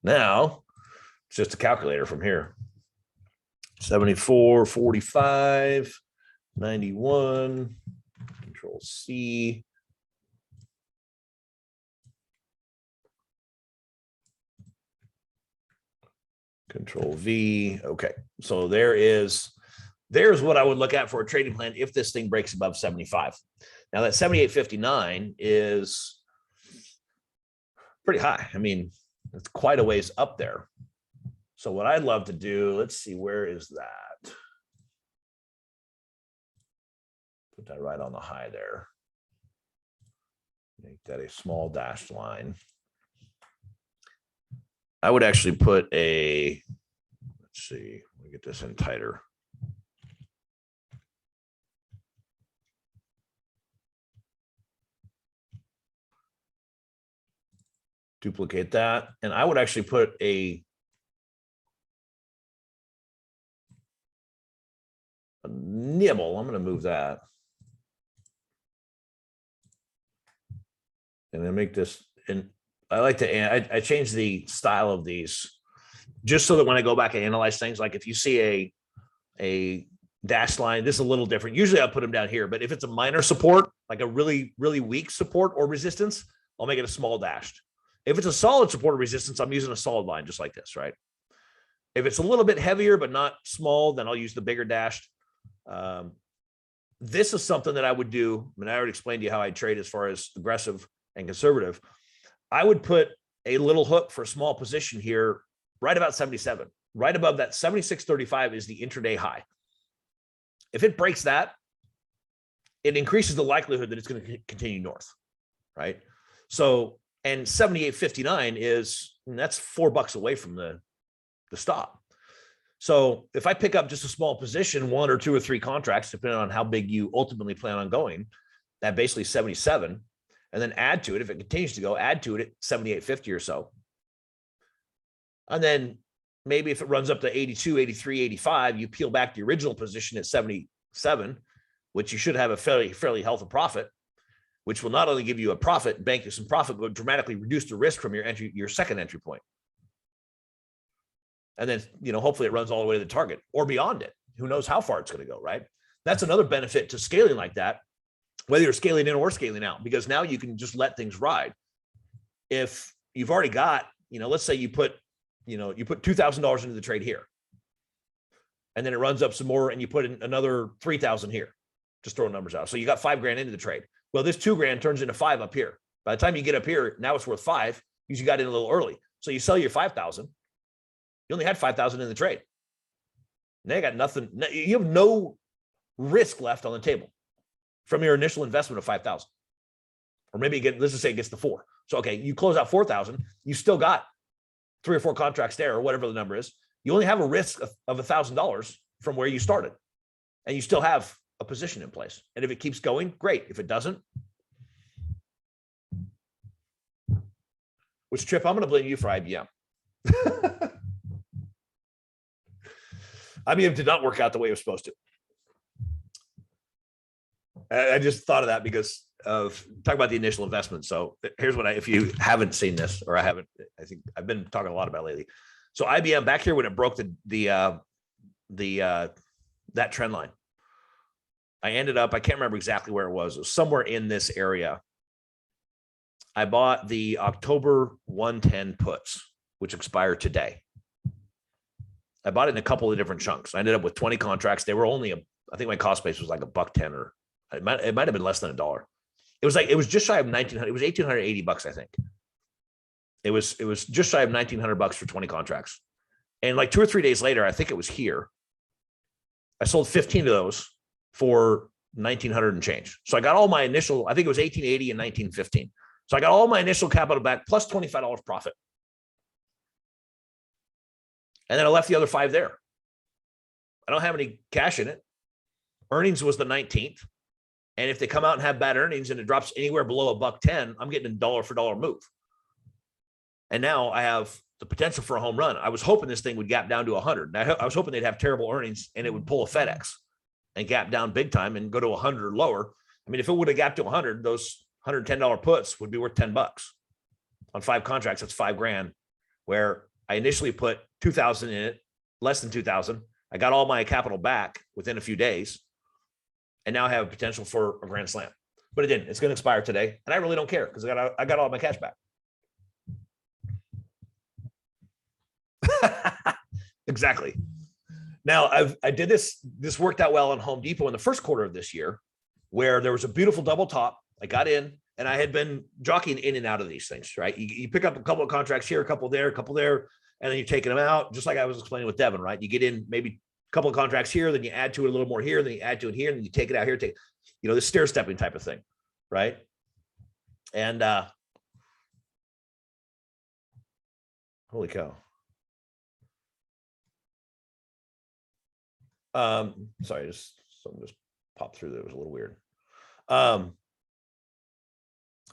Now, it's just a calculator from here. 74, 45, 91, Control C. Control V. Okay. So there's what I would look at for a trading plan if this thing breaks above 75. Now that 78.59 is pretty high. I mean, it's quite a ways up there. So what I'd love to do, let's see, where is that? Put that right on the high there. Make that a small dashed line. I would actually put a, let's see, let me get this in tighter. Duplicate that. And I would actually put a nibble. I'm going to move that. And then make this, and I like to, I change the style of these just so that when I go back and analyze things, like if you see a dash line, this is a little different. Usually I'll put them down here, but if it's a minor support, like a really, really weak support or resistance, I'll make it a small dashed. If it's a solid support or resistance, I'm using a solid line just like this, right? If it's a little bit heavier but not small, then I'll use the bigger dashed. This is something that I would do. I mean, I already explained to you how I trade as far as aggressive and conservative. I would put a little hook for a small position here, right about 77. Right above that 76.35 is the intraday high. If it breaks that, it increases the likelihood that it's going to continue north, right? So, and 78.59 that's $4 away from the stop. So if I pick up just a small position, 1 or 2 or 3 contracts, depending on how big you ultimately plan on going, that basically 77, and then add to it, if it continues to go, add to it at 78.50 or so. And then maybe if it runs up to 82, 83, 85, you peel back the original position at 77, which you should have a fairly healthy profit, which will not only give you a profit, bank you some profit, but dramatically reduce the risk from your second entry point. And then, hopefully it runs all the way to the target or beyond it. Who knows how far it's going to go, right? That's another benefit to scaling like that, whether you're scaling in or scaling out, because now you can just let things ride. If you've already got, let's say you put $2,000 into the trade here, and then it runs up some more and you put in another 3,000 here, just throwing numbers out. So you got $5,000 into the trade. Well, this $2,000 turns into 5 up here. By the time you get up here, now it's worth 5 because you got in a little early. So you sell your 5,000. You only had 5,000 in the trade. Now you got nothing. You have no risk left on the table from your initial investment of 5,000. Or maybe let's just say it gets to 4. So, okay, you close out 4,000. You still got 3 or 4 contracts there or whatever the number is. You only have a risk of $1,000 from where you started. And you still have a position in place. And if it keeps going, great. If it doesn't, which, Trip, I'm going to blame you for IBM. IBM did not work out the way it was supposed to. I just thought of that because of talking about the initial investment. So here's what if you haven't seen this, or I think I've been talking a lot about it lately. So IBM back here, when it broke that trend line, I ended up, I can't remember exactly where it was. It was somewhere in this area. I bought the October 110 puts, which expire today. I bought it in a couple of different chunks. I ended up with 20 contracts. They were only I think my cost base was like $1.10, or it might have been less than $1. It was just shy of 1,900. It was $1,880, I think. It was just shy of $1,900 for 20 contracts. And like 2 or 3 days later, I think it was here, I sold 15 of those for 1,900 and change. So I got all my initial, I think it was 1,880 and 1,915. So I got all my initial capital back plus $25 profit. And then I left the other 5 there. I don't have any cash in it. Earnings was the 19th. And if they come out and have bad earnings and it drops anywhere below $1.10, I'm getting a dollar for dollar move. And now I have the potential for a home run. I was hoping this thing would gap down to 100. I was hoping they'd have terrible earnings and it would pull a FedEx and gap down big time and go to 100 or lower. I mean, if it would have gapped to 100, those $110 puts would be worth $10 on 5 contracts. That's $5,000, where I initially put 2,000 in it, less than 2,000. I got all my capital back within a few days, and now I have a potential for a grand slam. But it didn't. It's going to expire today, and I really don't care because I got all my cash back. Exactly. Now I did this. This worked out well on Home Depot in the first quarter of this year, where there was a beautiful double top. I got in, and I had been jockeying in and out of these things. Right, you pick up a couple of contracts here, a couple there, and then you're taking them out, just like I was explaining with Devin. Right, you get in maybe a couple of contracts here, then you add to it a little more here, then you add to it here, and then you take it out here. The stair stepping type of thing, right? And holy cow. Sorry, something just popped through there. It was a little weird.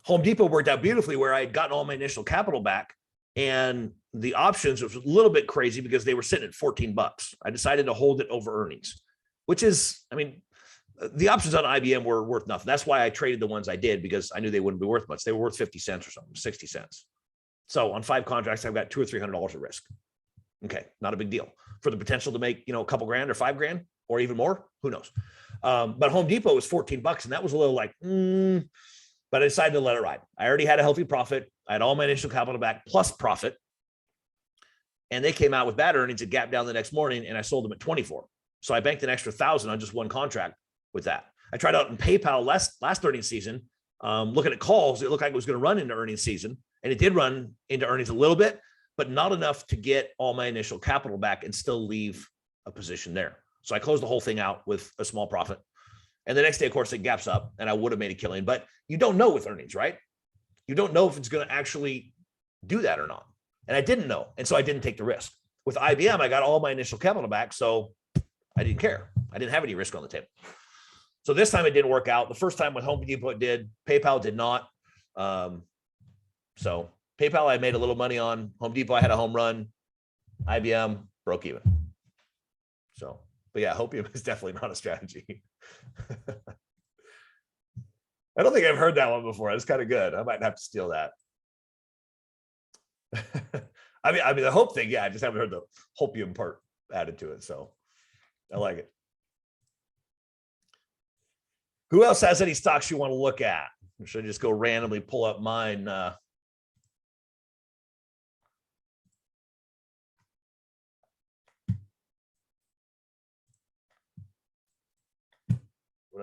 Home Depot worked out beautifully, where I had gotten all my initial capital back, and the options was a little bit crazy because they were sitting at $14. I decided to hold it over earnings, which is, I mean, the options on IBM were worth nothing. That's why I traded the ones I did, because I knew they wouldn't be worth much. They were worth 50 cents or something, 60 cents. So on 5 contracts, I've got $200 or $300 of risk. Okay, not a big deal. For the potential to make, a couple grand or $5,000 or even more, who knows? But Home Depot was $14, and that was a little like, but I decided to let it ride. I already had a healthy profit. I had all my initial capital back plus profit. And they came out with bad earnings and gapped down the next morning, and I sold them at 24. So I banked an extra 1,000 on just one contract with that. I tried out in PayPal last earnings season. Looking at calls, it looked like it was going to run into earnings season, and it did run into earnings a little bit, but not enough to get all my initial capital back and still leave a position there. So I closed the whole thing out with a small profit. And the next day, of course, it gaps up, and I would have made a killing, but you don't know with earnings, right? You don't know if it's going to actually do that or not. And I didn't know. And so I didn't take the risk. With IBM, I got all my initial capital back, so I didn't care. I didn't have any risk on the table. So this time it didn't work out. The first time with Home Depot it did. PayPal did not. So PayPal I made a little money on. Home Depot I had a home run. IBM broke even. So, but yeah, Hopium is definitely not a strategy. I don't think I've heard that one before. It's kind of good. I might have to steal that. I mean the hope thing, yeah, I just haven't heard the hopium part added to it, so I like it. Who else has any stocks you want to look at? Or should I just go randomly pull up mine? What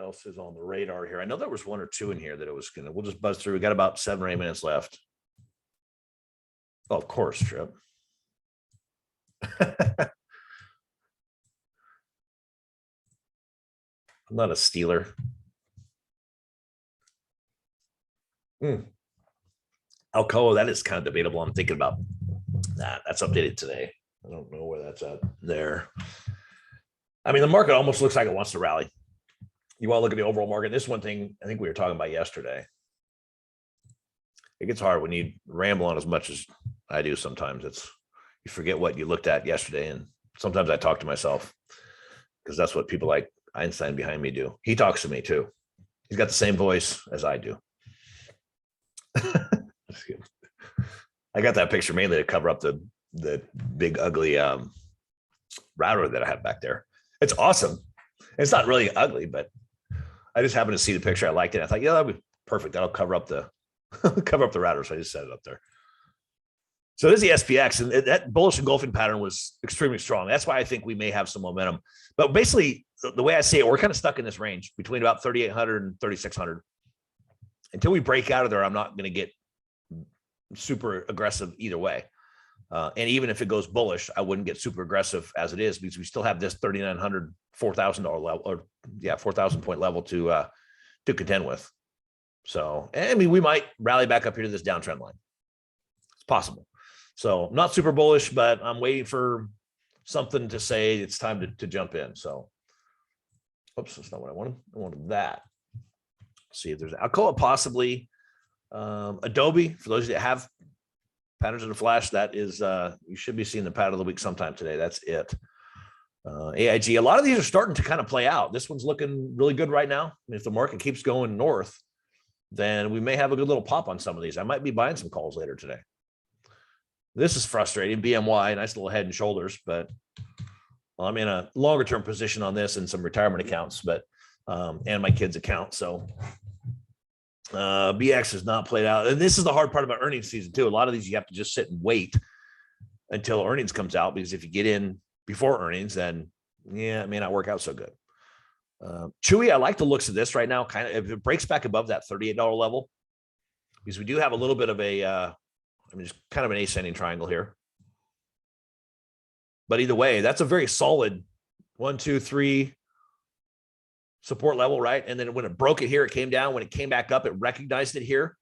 else is on the radar here? I know there was one or two in here that it was gonna. We'll just buzz through. We got about 7 or 8 minutes left. Oh, of course, Trip. I'm not a stealer. Alcoa, that is kind of debatable. I'm thinking about that. That's updated today. I don't know where that's at there. I mean, the market almost looks like it wants to rally. You want to look at the overall market. This one thing I think we were talking about yesterday. It gets hard when you ramble on as much as I do. Sometimes you forget what you looked at yesterday. And sometimes I talk to myself because that's what people like Einstein behind me do. He talks to me too. He's got the same voice as I do. I got that picture mainly to cover up the big ugly router that I have back there. It's awesome. It's not really ugly, but I just happened to see the picture. I liked it. I thought, yeah, that'd be perfect. That'll cover up the router. So I just set it up there. So this is the SPX, and that bullish engulfing pattern was extremely strong. That's why I think we may have some momentum. But basically, the way I see it, we're kind of stuck in this range between about 3,800 and 3,600. Until we break out of there, I'm not going to get super aggressive either way. And even if it goes bullish, I wouldn't get super aggressive as it is because we still have this $3,900, $4,000 level, or 4,000 point level to contend with. So, I mean, we might rally back up here to this downtrend line. It's possible. So not super bullish, but I'm waiting for something to say it's time to jump in. So, oops, that's not what I wanted. I wanted that. Let's see if there's Alcoa, possibly Adobe. For those of you that have patterns in the flash, that is you should be seeing the pattern of the week sometime today. That's it. AIG, a lot of these are starting to kind of play out. This one's looking really good right now. And if the market keeps going north, then we may have a good little pop on some of these. I might be buying some calls later today. This is frustrating. BMY, nice little head and shoulders, but well, I'm in a longer term position on this and some retirement accounts, but and my kids' account. So BX has not played out. And this is the hard part about earnings season too. A lot of these you have to just sit and wait until earnings comes out, because if you get in before earnings, then yeah, it may not work out so good. Chewy, I like the looks of this right now. Kind of, if it breaks back above that $38 level, because we do have a little bit of a, just kind of an ascending triangle here. But either way, that's a very solid 1, 2, 3 support level, right? And then when it broke it here, it came down. When it came back up, it recognized it here.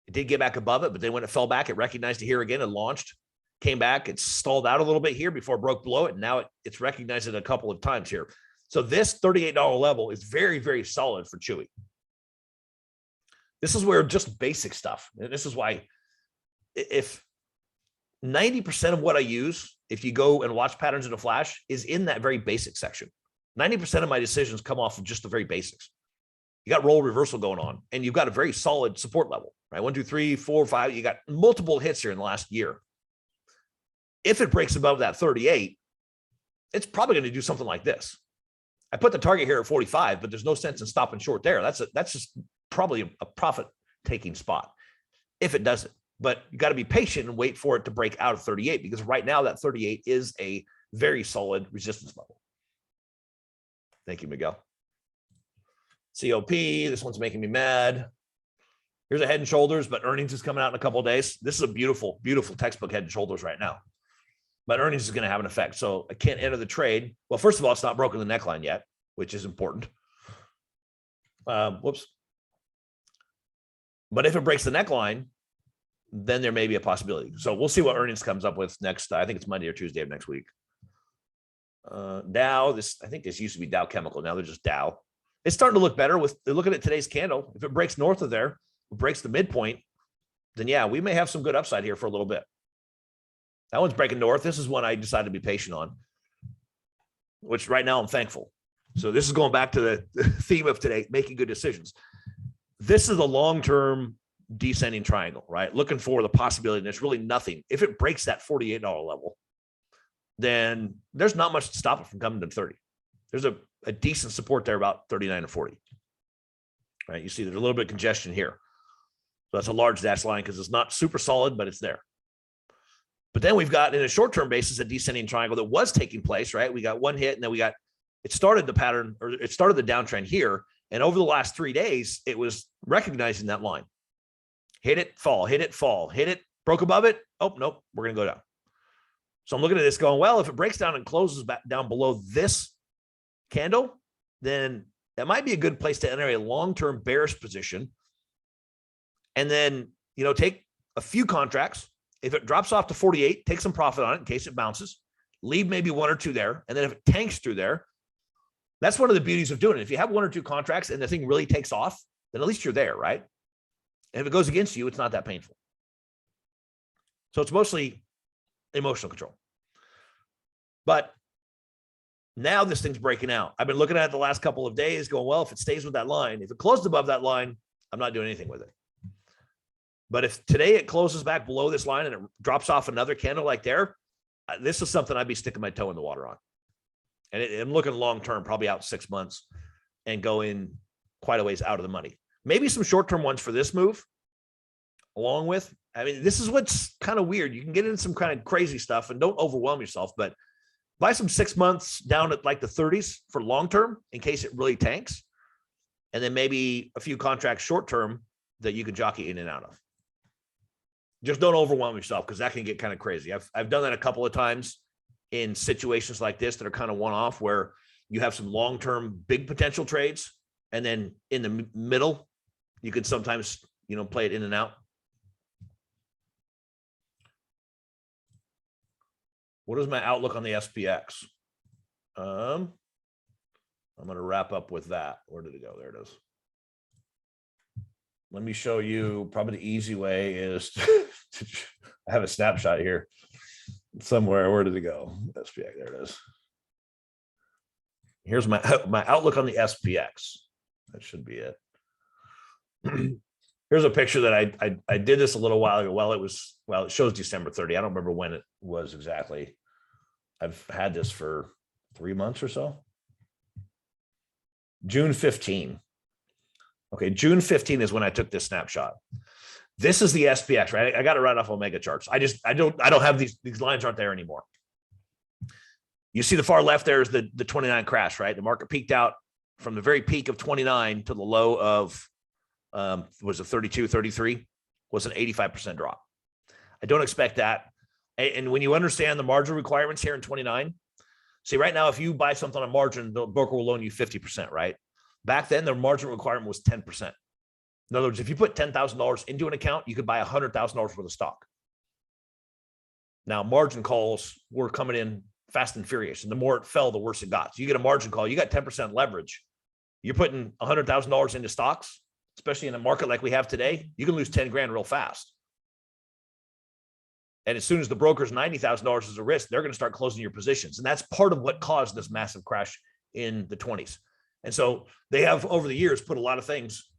It did get back above it, but then when it fell back, it recognized it here again and launched. Came back, it stalled out a little bit here before it broke below it. And now it's recognized it a couple of times here. So this $38 level is very, very solid for Chewy. This is where just basic stuff. And this is why if 90% of what I use, if you go and watch patterns in a flash, is in that very basic section. 90% of my decisions come off of just the very basics. You got roll reversal going on, and you've got a very solid support level, right? 1, 2, 3, 4, 5. You got multiple hits here in the last year. If it breaks above that 38, it's probably going to do something like this. I put the target here at 45, but there's no sense in stopping short there. That's just probably a profit taking spot if it doesn't. But you got to be patient and wait for it to break out of 38, because right now that 38 is a very solid resistance level. Thank you, Miguel. COP, this one's making me mad. Here's a Head and Shoulders, but earnings is coming out in a couple of days. This is a beautiful, beautiful textbook Head and Shoulders right now. But earnings is going to have an effect. So I can't enter the trade. Well, first of all, it's not broken the neckline yet, which is important. Whoops. But if it breaks the neckline, then there may be a possibility. So we'll see what earnings comes up with next. I think it's Monday or Tuesday of next week. Dow, I think this used to be Dow Chemical. Now they're just Dow. It's starting to look better with looking at today's candle. If it breaks north of there, breaks the midpoint, then yeah, we may have some good upside here for a little bit. That one's breaking north. This is one I decided to be patient on, which right now I'm thankful. So this is going back to the theme of today, making good decisions. This is a long-term descending triangle, right? Looking for the possibility, and there's really nothing. If it breaks that $48 level, then there's not much to stop it from coming to 30. There's a decent support there about 39 or 40, right? You see there's a little bit of congestion here. So that's a large dashed line because it's not super solid, but it's there. But then we've got, in a short-term basis, a descending triangle that was taking place, right? We got one hit, and then it started the pattern, or it started the downtrend here. And over the last 3 days, it was recognizing that line. Hit it, fall, hit it, fall, hit it, broke above it. Oh, nope, we're going to go down. So I'm looking at this going, well, if it breaks down and closes back down below this candle, then that might be a good place to enter a long-term bearish position. And then, take a few contracts. If it drops off to 48, take some profit on it in case it bounces. Leave maybe one or two there. And then if it tanks through there, that's one of the beauties of doing it. If you have one or two contracts and the thing really takes off, then at least you're there, right? And if it goes against you, it's not that painful. So it's mostly emotional control. But now this thing's breaking out. I've been looking at it the last couple of days going, well, if it stays with that line, if it closed above that line, I'm not doing anything with it. But if today it closes back below this line and it drops off another candle like there, this is something I'd be sticking my toe in the water on. And I'm looking long-term, probably out 6 months and going quite a ways out of the money. Maybe some short-term ones for this move along with, this is what's kind of weird. You can get into some kind of crazy stuff and don't overwhelm yourself, but buy some 6 months down at like the 30s for long-term in case it really tanks. And then maybe a few contracts short-term that you can jockey in and out of. Just don't overwhelm yourself because that can get kind of crazy. I've done that a couple of times in situations like this that are kind of one-off where you have some long-term big potential trades. And then in the middle, you can sometimes, play it in and out. What is my outlook on the SPX? I'm going to wrap up with that. Where did it go? There it is. Let me show you. Probably the easy way is I have a snapshot here somewhere. Where did it go? SPX. There it is. Here's my outlook on the SPX. That should be it. Here's a picture that I did this a little while ago. It shows December 30. I don't remember when it was exactly. I've had this for 3 months or so. June 15. Okay, June 15 is when I took this snapshot. This is the SPX, right? I got it right off Omega charts. I don't have these lines aren't there anymore. You see the far left there is the 29 crash, right? The market peaked out from the very peak of 29 to the low of was it 32, 33, was an 85% drop. I don't expect that. And when you understand the margin requirements here in 29, see right now, if you buy something on margin, the broker will loan you 50%, right? Back then, the margin requirement was 10%. In other words, if you put $10,000 into an account, you could buy $100,000 worth of stock. Now, margin calls were coming in fast and furious, and the more it fell, the worse it got. So you get a margin call, you got 10% leverage. You're putting $100,000 into stocks, especially in a market like we have today, you can lose 10 grand real fast. And as soon as the broker's $90,000 is a risk, they're going to start closing your positions. And that's part of what caused this massive crash in the 20s. And so they have, over the years, put a lot of things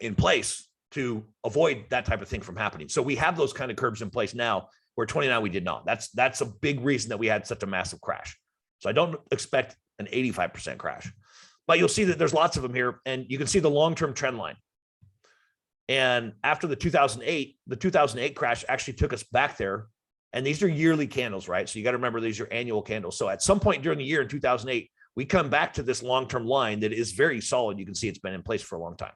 in place to avoid that type of thing from happening. So we have those kind of curbs in place now, where 29 we did not. That's a big reason that we had such a massive crash. So I don't expect an 85% crash. But you'll see that there's lots of them here, and you can see the long-term trend line. And after the 2008 crash actually took us back there. And these are yearly candles, right? So you got to remember these are annual candles. So at some point during the year in 2008, we come back to this long-term line that is very solid. You can see it's been in place for a long time.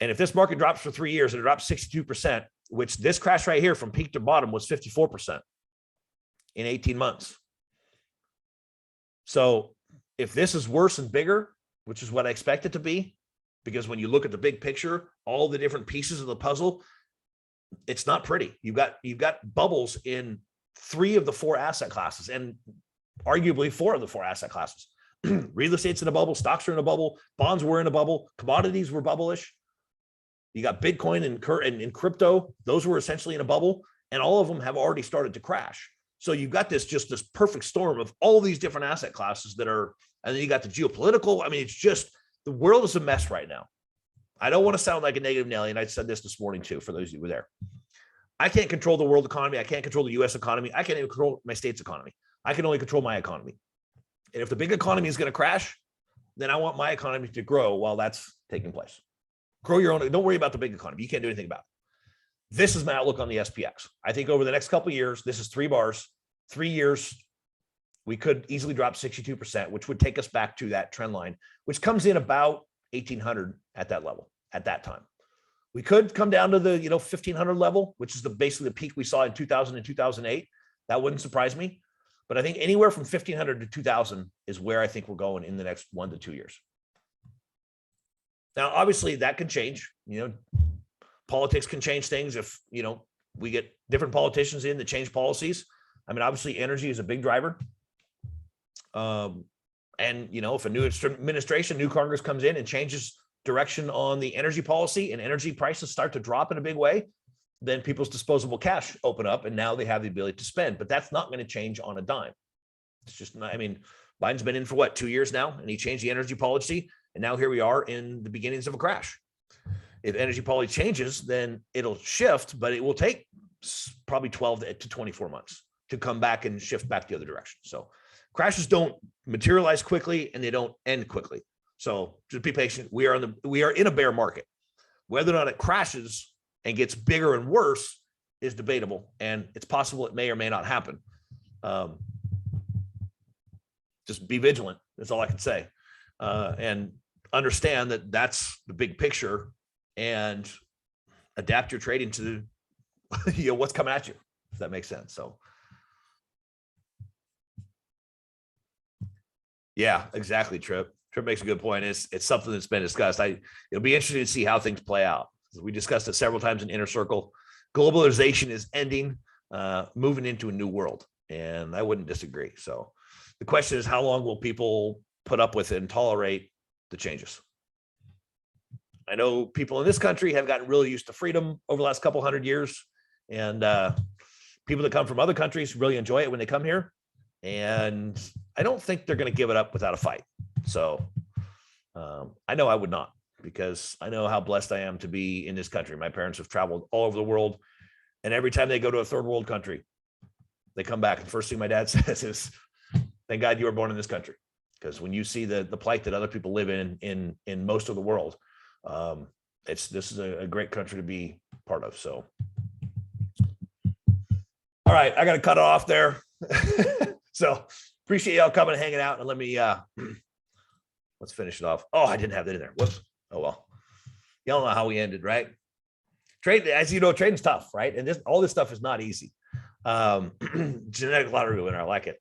And if this market drops for 3 years and it drops 62%, which this crash right here from peak to bottom was 54% in 18 months. So if this is worse and bigger, which is what I expect it to be, because when you look at the big picture, all the different pieces of the puzzle, it's not pretty. You've got bubbles in 3 of the 4 asset classes, and arguably 4 of the 4 asset classes. Real estate's in a bubble, stocks are in a bubble, bonds were in a bubble, commodities were bubblish. You got Bitcoin and crypto; those were essentially in a bubble, and all of them have already started to crash. So you've got this perfect storm of all these different asset classes that are, and then you got the geopolitical. I mean, it's just the world is a mess right now. I don't want to sound like a negative Nelly, and I said this morning too, for those of you who were there. I can't control the world economy. I can't control the U.S. economy. I can't even control my state's economy. I can only control my economy. And if the big economy is going to crash, then I want my economy to grow while that's taking place. Grow your own. Don't worry about the big economy. You can't do anything about it. This is my outlook on the SPX. I think over the next couple of years, this is 3 bars, 3 years, we could easily drop 62%, which would take us back to that trend line, which comes in about 1,800 at that level at that time. We could come down to the 1,500 level, which is basically the peak we saw in 2000 and 2008. That wouldn't surprise me. But I think anywhere from 1,500 to 2,000 is where I think we're going in the next 1 to 2 years. Now, obviously, that can change. Politics can change things if we get different politicians in that change policies. I mean, obviously, energy is a big driver. And if a new administration, new Congress comes in and changes direction on the energy policy and energy prices start to drop in a big way, then people's disposable cash open up and now they have the ability to spend. But that's not going to change on a dime. It's just not, Biden's been in for 2 years now, and he changed the energy policy. And now here we are in the beginnings of a crash. If energy policy changes, then it'll shift, but it will take probably 12 to 24 months to come back and shift back the other direction. So crashes don't materialize quickly and they don't end quickly. So just be patient. We are in a bear market. Whether or not it crashes and gets bigger and worse is debatable, and it's possible it may or may not happen. Just be vigilant. That's all I can say, and understand that that's the big picture, and adapt your trading to what's coming at you. If that makes sense. So. Yeah, exactly. Trip makes a good point. It's something that's been discussed. It'll be interesting to see how things play out. We discussed it several times in Inner Circle. Globalization is ending, moving into a new world, and I wouldn't disagree. So the question is, how long will people put up with it and tolerate the changes? I know people in this country have gotten really used to freedom over the last couple 100 years, and people that come from other countries really enjoy it when they come here. And I don't think they're going to give it up without a fight. So I know I would not, because I know how blessed I am to be in this country. My parents have traveled all over the world, and every time they go to a third world country, they come back. And the first thing my dad says is, thank God you were born in this country. Because when you see the plight that other people live in most of the world, this is a great country to be part of. So, all right, I got to cut it off there. So appreciate y'all coming and hanging out, and let me let's finish it off. Oh, I didn't have that in there. Whoops. Oh well. Y'all know how we ended, right? Trade, as you know, trading's tough, right? And all this stuff is not easy. Genetic lottery winner, I like it.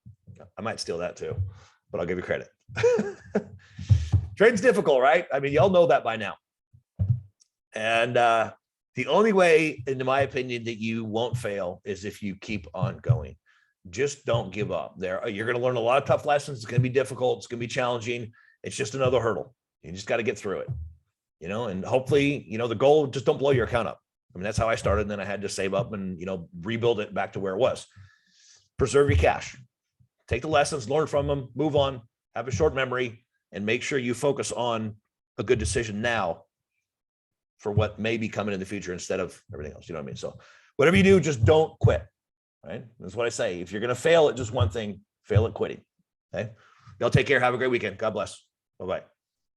I might steal that too, but I'll give you credit. Trading's difficult, right? Y'all know that by now. And the only way, in my opinion, that you won't fail is if you keep on going. Just don't give up. You're going to learn a lot of tough lessons. It's going to be difficult. It's going to be challenging. It's just another hurdle. You just got to get through it, and hopefully, the goal, just don't blow your account up. That's how I started. And then I had to save up and, rebuild it back to where it was. Preserve your cash, take the lessons, learn from them, move on, have a short memory, and make sure you focus on a good decision now for what may be coming in the future instead of everything else. You know what I mean? So whatever you do, just don't quit. Right? That's what I say. If you're going to fail at just one thing, fail at quitting. Okay. Y'all take care. Have a great weekend. God bless. Bye-bye.